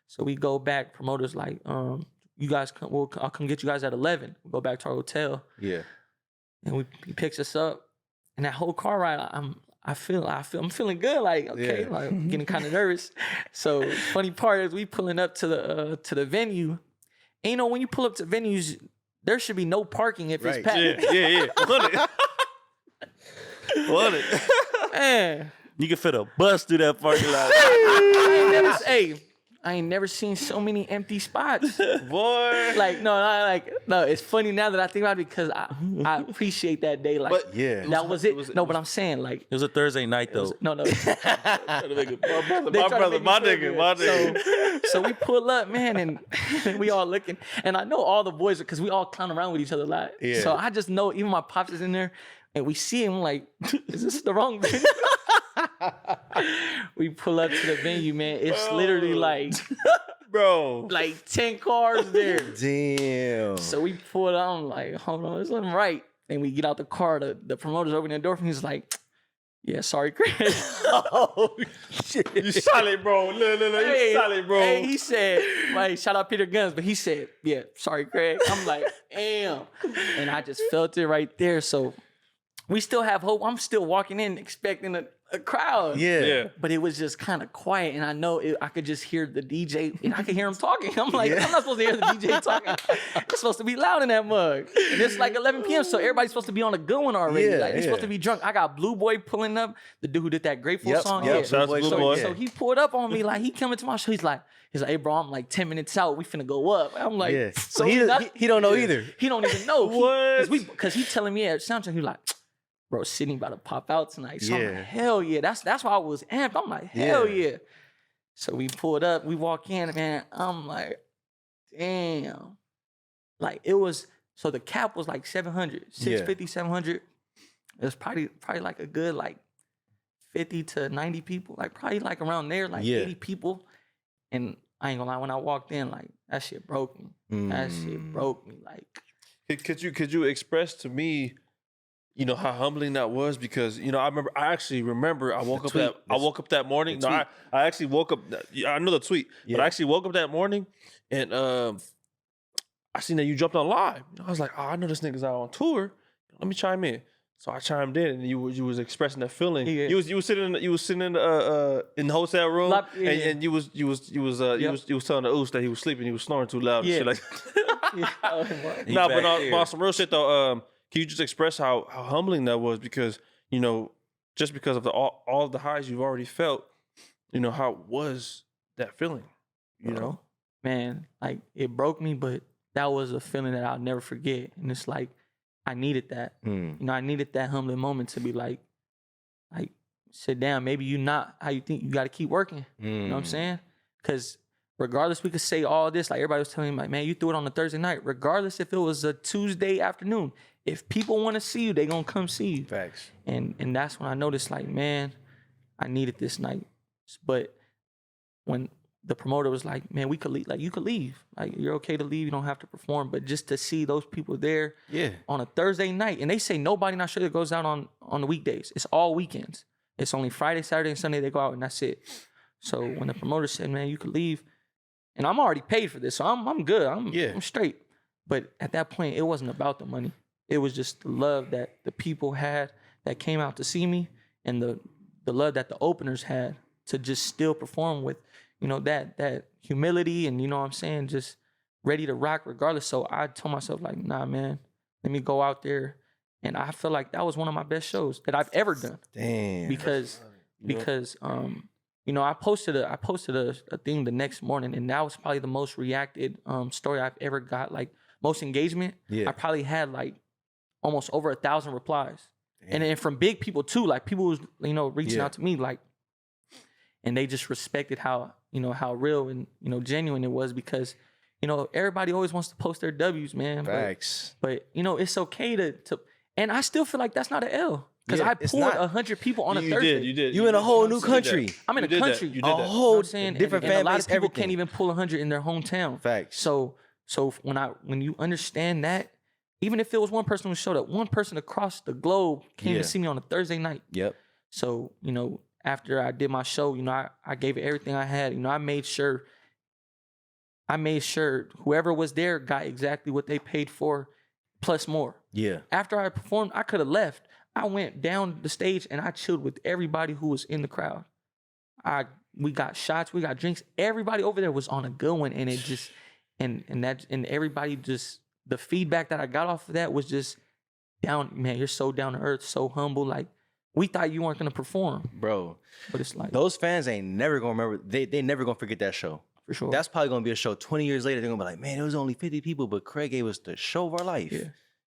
So we go back. Promoters like, you guys come. I'll come get you guys at 11. We go back to our hotel. And he picks us up, and that whole car ride, I'm feeling good. Like, okay, like, I'm getting kind of nervous. So funny part is we pulling up to the venue, and you know, when you pull up to venues, there should be no parking if it's packed. Yeah. 100. Man, you can fit a bus through that parking lot. I ain't never seen so many empty spots. Boy. Like, no, it's funny now that I think about it because I appreciate that day. Like, but that was it. No, but I'm saying, like, it was a Thursday night though. No. my nigga. So we pull up, man, and we all looking. And I know all the boys, because we all clown around with each other a lot. So I just know, even my pops is in there, and we see him, like, is this the wrong venue? We pull up to the venue, man. It's literally like, bro, like 10 cars there. Damn. So we pull it on, like, hold on, there's something right. And we get out the car. The promoter's opening the door, and he's like, yeah, sorry, Craig. Oh, shit. You solid, bro. Look, you solid, bro. Hey, he said, like, shout out Peter Guns, but he said, yeah, sorry, Craig. I'm like, damn. And I just felt it right there. So we still have hope. I'm still walking in expecting a crowd. Yeah. But it was just kind of quiet, and I know I could just hear the DJ, and I could hear him talking. I'm like, I'm not supposed to hear the DJ talking. It's supposed to be loud in that mug. And it's like 11 p.m., so everybody's supposed to be on a good one already. They're supposed to be drunk. I got Blue Boy pulling up, the dude who did that Grateful song. So he pulled up on me, like, he coming to my show. He's like, hey, bro, I'm like 10 minutes out. We finna go up. I'm like, so he don't know either. He don't even know. What? Because he telling me at soundcheck, he's like, bro, Sydney about to pop out tonight. So I'm like, hell yeah. That's why I was amped. I'm like, hell yeah. So we pulled up, we walk in, man. I'm like, damn. Like, it was, so the cap was like 700, 650, 700. It was probably like a good, like, 50 to 90 people. Like, probably like around there, like 80 people. And I ain't gonna lie, when I walked in, like, that shit broke me. That shit broke me. Like, Could you express to me, you know, how humbling that was? Because, you know, I actually remember I woke up that morning. No, I actually woke up. I know the tweet, but I actually woke up that morning and I seen that you jumped on live. I was like, oh, I know this nigga's out on tour. Let me chime in. So I chimed in, and you was expressing that feeling. Yeah. You was sitting in the hotel room, and you was telling the oos that he was sleeping. He was snoring too loud. Yeah. And shit like. No, but on some real shit though. Can you just express how humbling that was? Because, you know, just because of all of the highs you've already felt, you know, how was that feeling? You know, man, like it broke me, but that was a feeling that I'll never forget. And it's like, I needed that. You know, I needed that humbling moment to be like, sit down. Maybe you not how you think. You got to keep working. You know what I'm saying? Because regardless, we could say all this. Like everybody was telling me, like, man, you threw it on a Thursday night. Regardless if it was a Tuesday afternoon, if people want to see you, they gonna come see you. Facts. And that's when I noticed, like, man, I needed this night. But when the promoter was like, man, we could leave. Like, you could leave. Like, you're okay to leave. You don't have to perform. But just to see those people there on a Thursday night, and they say nobody in Australia goes out on the weekdays. It's all weekends. It's only Friday, Saturday, and Sunday they go out, and that's it. So when the promoter said, man, you could leave, and I'm already paid for this, so I'm good. I'm straight. But at that point, it wasn't about the money. It was just the love that the people had that came out to see me, and the love that the openers had to just still perform with, you know, that humility and, you know what I'm saying, just ready to rock regardless. So I told myself, like, nah, man, let me go out there. And I feel like that was one of my best shows that I've ever done. Damn. Because you know, I posted a thing the next morning, and that was probably the most reacted story I've ever got. Like, most engagement. I probably had like almost over 1,000 replies. Damn. And then from big people too, like people was, you know, reaching out to me, like, and they just respected how, you know, how real and, you know, genuine it was, because, you know, everybody always wants to post their W's, man. Facts. But you know, it's okay to and I still feel like that's not an L. Because I pulled 100 people on a Thursday. You did. You in a whole new country. I'm in a country. You did that. A whole different fan and a lot base, of people everything. can't even pull 100 in their hometown. Facts. So when you understand that, even if it was one person who showed up, one person across the globe came to see me on a Thursday night. Yep. So, you know, after I did my show, you know, I gave it everything I had. You know, I made sure whoever was there got exactly what they paid for, plus more. Yeah. After I performed, I could have left. I went down the stage and I chilled with everybody who was in the crowd. We got shots, we got drinks. Everybody over there was on a good one, and it just and everybody just, the feedback that I got off of that was just down. Man, you're so down to earth, so humble. Like, we thought you weren't gonna perform, bro. But it's like those fans ain't never gonna remember. They never gonna forget that show. For sure. That's probably gonna be a show 20 years later. They're gonna be like, man, it was only 50 people, but Craig gave us the show of our life. Yeah.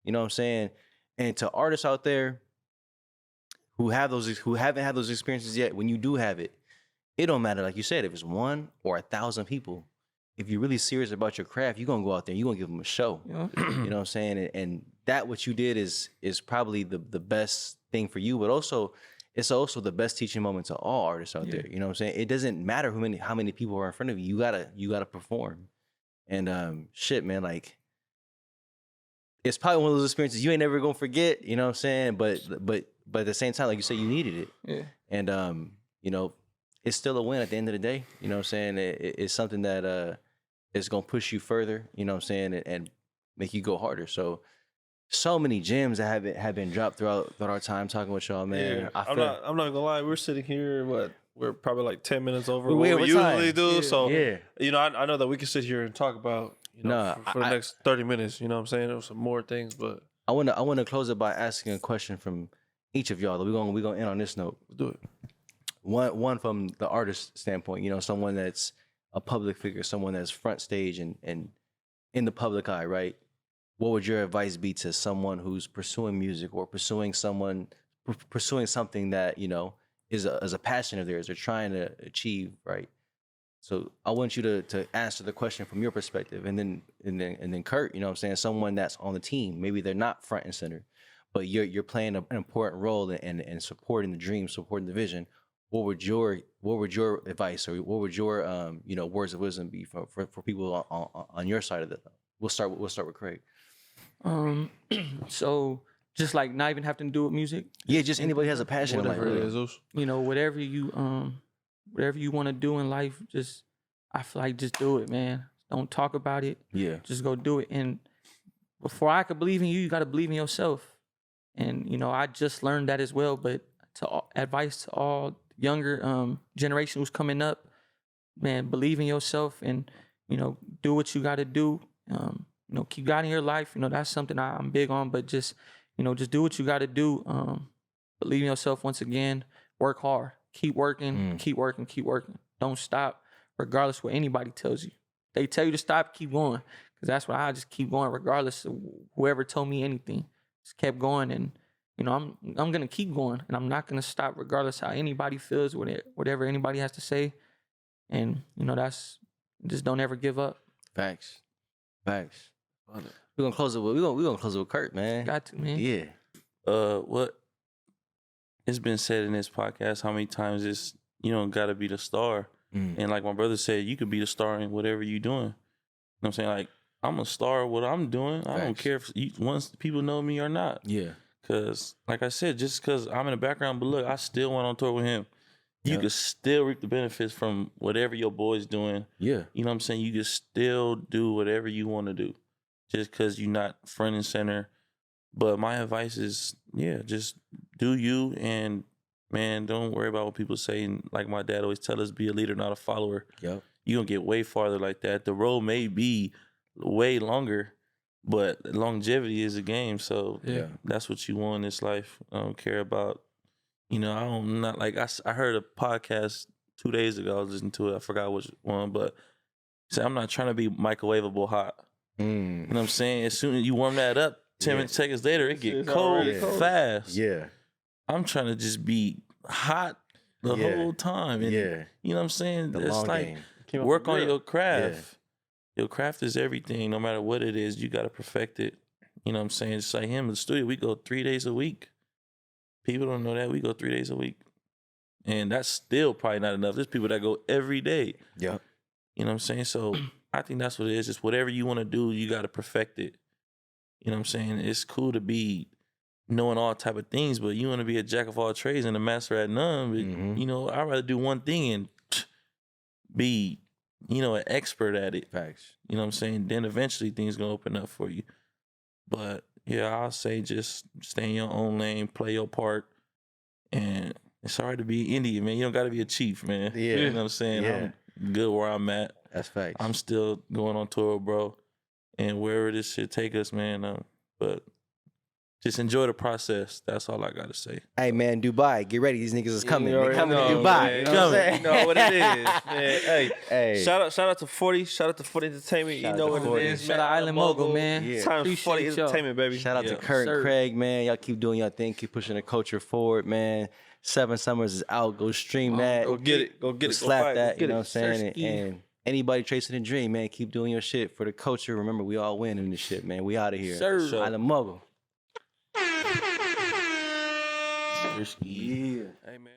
You know what I'm saying? And to artists out there who haven't had those experiences yet, when you do have it, it don't matter. Like you said, if it's 1 or 1,000 people, if you're really serious about your craft, you're gonna go out there and you're gonna give them a show. Yeah. You know what I'm saying? And that what you did is probably the best thing for you, but also it's also the best teaching moment to all artists out there. You know what I'm saying? It doesn't matter how many people are in front of you. You gotta perform. And shit, man, like, it's probably one of those experiences you ain't never gonna forget. You know what I'm saying? But at the same time, like you said, you needed it. Yeah. And you know, it's still a win at the end of the day. You know what I'm saying? It's something that is gonna push you further. You know what I'm saying? And make you go harder. So many gems that have been dropped throughout our time talking with y'all, man. Yeah. I'm not gonna lie. We're sitting here. We're probably like 10 minutes over what we over usually time. do. Yeah. So Yeah. you know, I know that we can sit here and talk about, you know, for the next 30 minutes. You know what I'm saying? There's some more things, but I wanna close it by asking a question from each of y'all. We're gonna end on this note. we'll do it. One from the artist standpoint, you know, someone that's a public figure, someone that's front stage and in the public eye, right? What would your advice be to someone who's pursuing music or pursuing something that, you know, is a passion of theirs, they're trying to achieve, right? So I want you to answer the question from your perspective, and then Curt, you know what I'm saying, someone that's on the team, maybe they're not front and center, but you're playing an important role in supporting the dream, supporting the vision. What would your advice, or what would your you know, words of wisdom be for people on your side of it? We'll start with Craig. So just like not even having to do with music. Yeah, just anybody has a passion in life. Whatever it Really. is. You know, whatever you want to do in life, I feel like just do it, man. Don't talk about it. Yeah. Just go do it. And before I could believe in you, you got to believe in yourself. And you know, I just learned that as well. But advice to all younger generation who's coming up, man, believe in yourself and you know, do what you got to do. You know, keep God in your life. You know, that's something I'm big on. But just you know, just do what you got to do. Believe in yourself once again. Work hard. Keep working. Keep working. Keep working. Don't stop, regardless what anybody tells you. They tell you to stop, keep going. Because that's why I just keep going, regardless of whoever told me anything. Just kept going, and you know, I'm gonna keep going, and I'm not gonna stop, regardless how anybody feels, whatever anybody has to say. And you know, just don't ever give up. Facts. We're gonna close it with Curt, man. Got to, man. Yeah. What it's been said in this podcast, how many times it's you don't gotta be the star. And like my brother said, you could be the star in whatever you're doing. You know what I'm saying? Like, I'm a star in what I'm doing. I don't care if once people know me or not. Yeah. Because, like I said, just because I'm in the background, but look, I still went on tour with him. You could still reap the benefits from whatever your boy's doing. Yeah. You know what I'm saying? You could still do whatever you want to do just because you're not front and center. But my advice is, just do you and, man, don't worry about what people say. And like my dad always tell us, be a leader, not a follower. Yep. You're going to get way farther like that. The road may be way longer, but longevity is a game. So that's what you want in this life. I don't care about, you know, I heard a podcast 2 days ago. I was listening to it. I forgot which one, but I'm not trying to be microwavable hot. You know what I'm saying? As soon as you warm that up, 10 seconds later, it get cold fast. Yeah. I'm trying to just be hot the whole time. And, you know what I'm saying? It's like work on your craft. Yeah. Your craft is everything. No matter what it is, you got to perfect it. You know what I'm saying? Just like him in the studio, we go 3 days a week. People don't know that. We go 3 days a week. And that's still probably not enough. There's people that go every day. Yeah. You know what I'm saying? So I think that's what it is. Just whatever you want to do, you got to perfect it. You know what I'm saying? It's cool to be knowing all type of things, but you want to be a jack of all trades and a master at none. But, you know, I'd rather do one thing and be, you know, an expert at it. Facts. You know what I'm saying? Then eventually things going to open up for you. But, yeah, I'll say just stay in your own lane, play your part, and it's all right to be Indian, man. You don't got to be a chief, man. Yeah. You know what I'm saying? Yeah. I'm good where I'm at. That's facts. I'm still going on tour, bro. And wherever this shit take us, man. But just enjoy the process. That's all I got to say. Hey, man, Dubai, get ready. These niggas is coming. You They coming know, to Dubai. man. You know what I'm saying? You know what it is, man. Hey. Shout out to 40. Shout out to 40 Entertainment. Shout you know out what to 40. it is, Shout out Island Mogul, man. Yeah. Time for 40 Appreciate y'all. Entertainment, baby. Shout out to Yeah. Curt and Sir. Craig, man. Y'all keep doing your thing. Keep pushing the culture forward, man. 7 Summers is out. Go stream that. Go get it. Go get it. Go Slap fight. that. Go You get know it. what I'm saying? Sirski. And anybody chasing a dream, man, keep doing your shit for the culture. Remember, we all win in this shit, man. We out of here. Sir. Sure. Island Mogul. Risky. Yeah. Hey, man.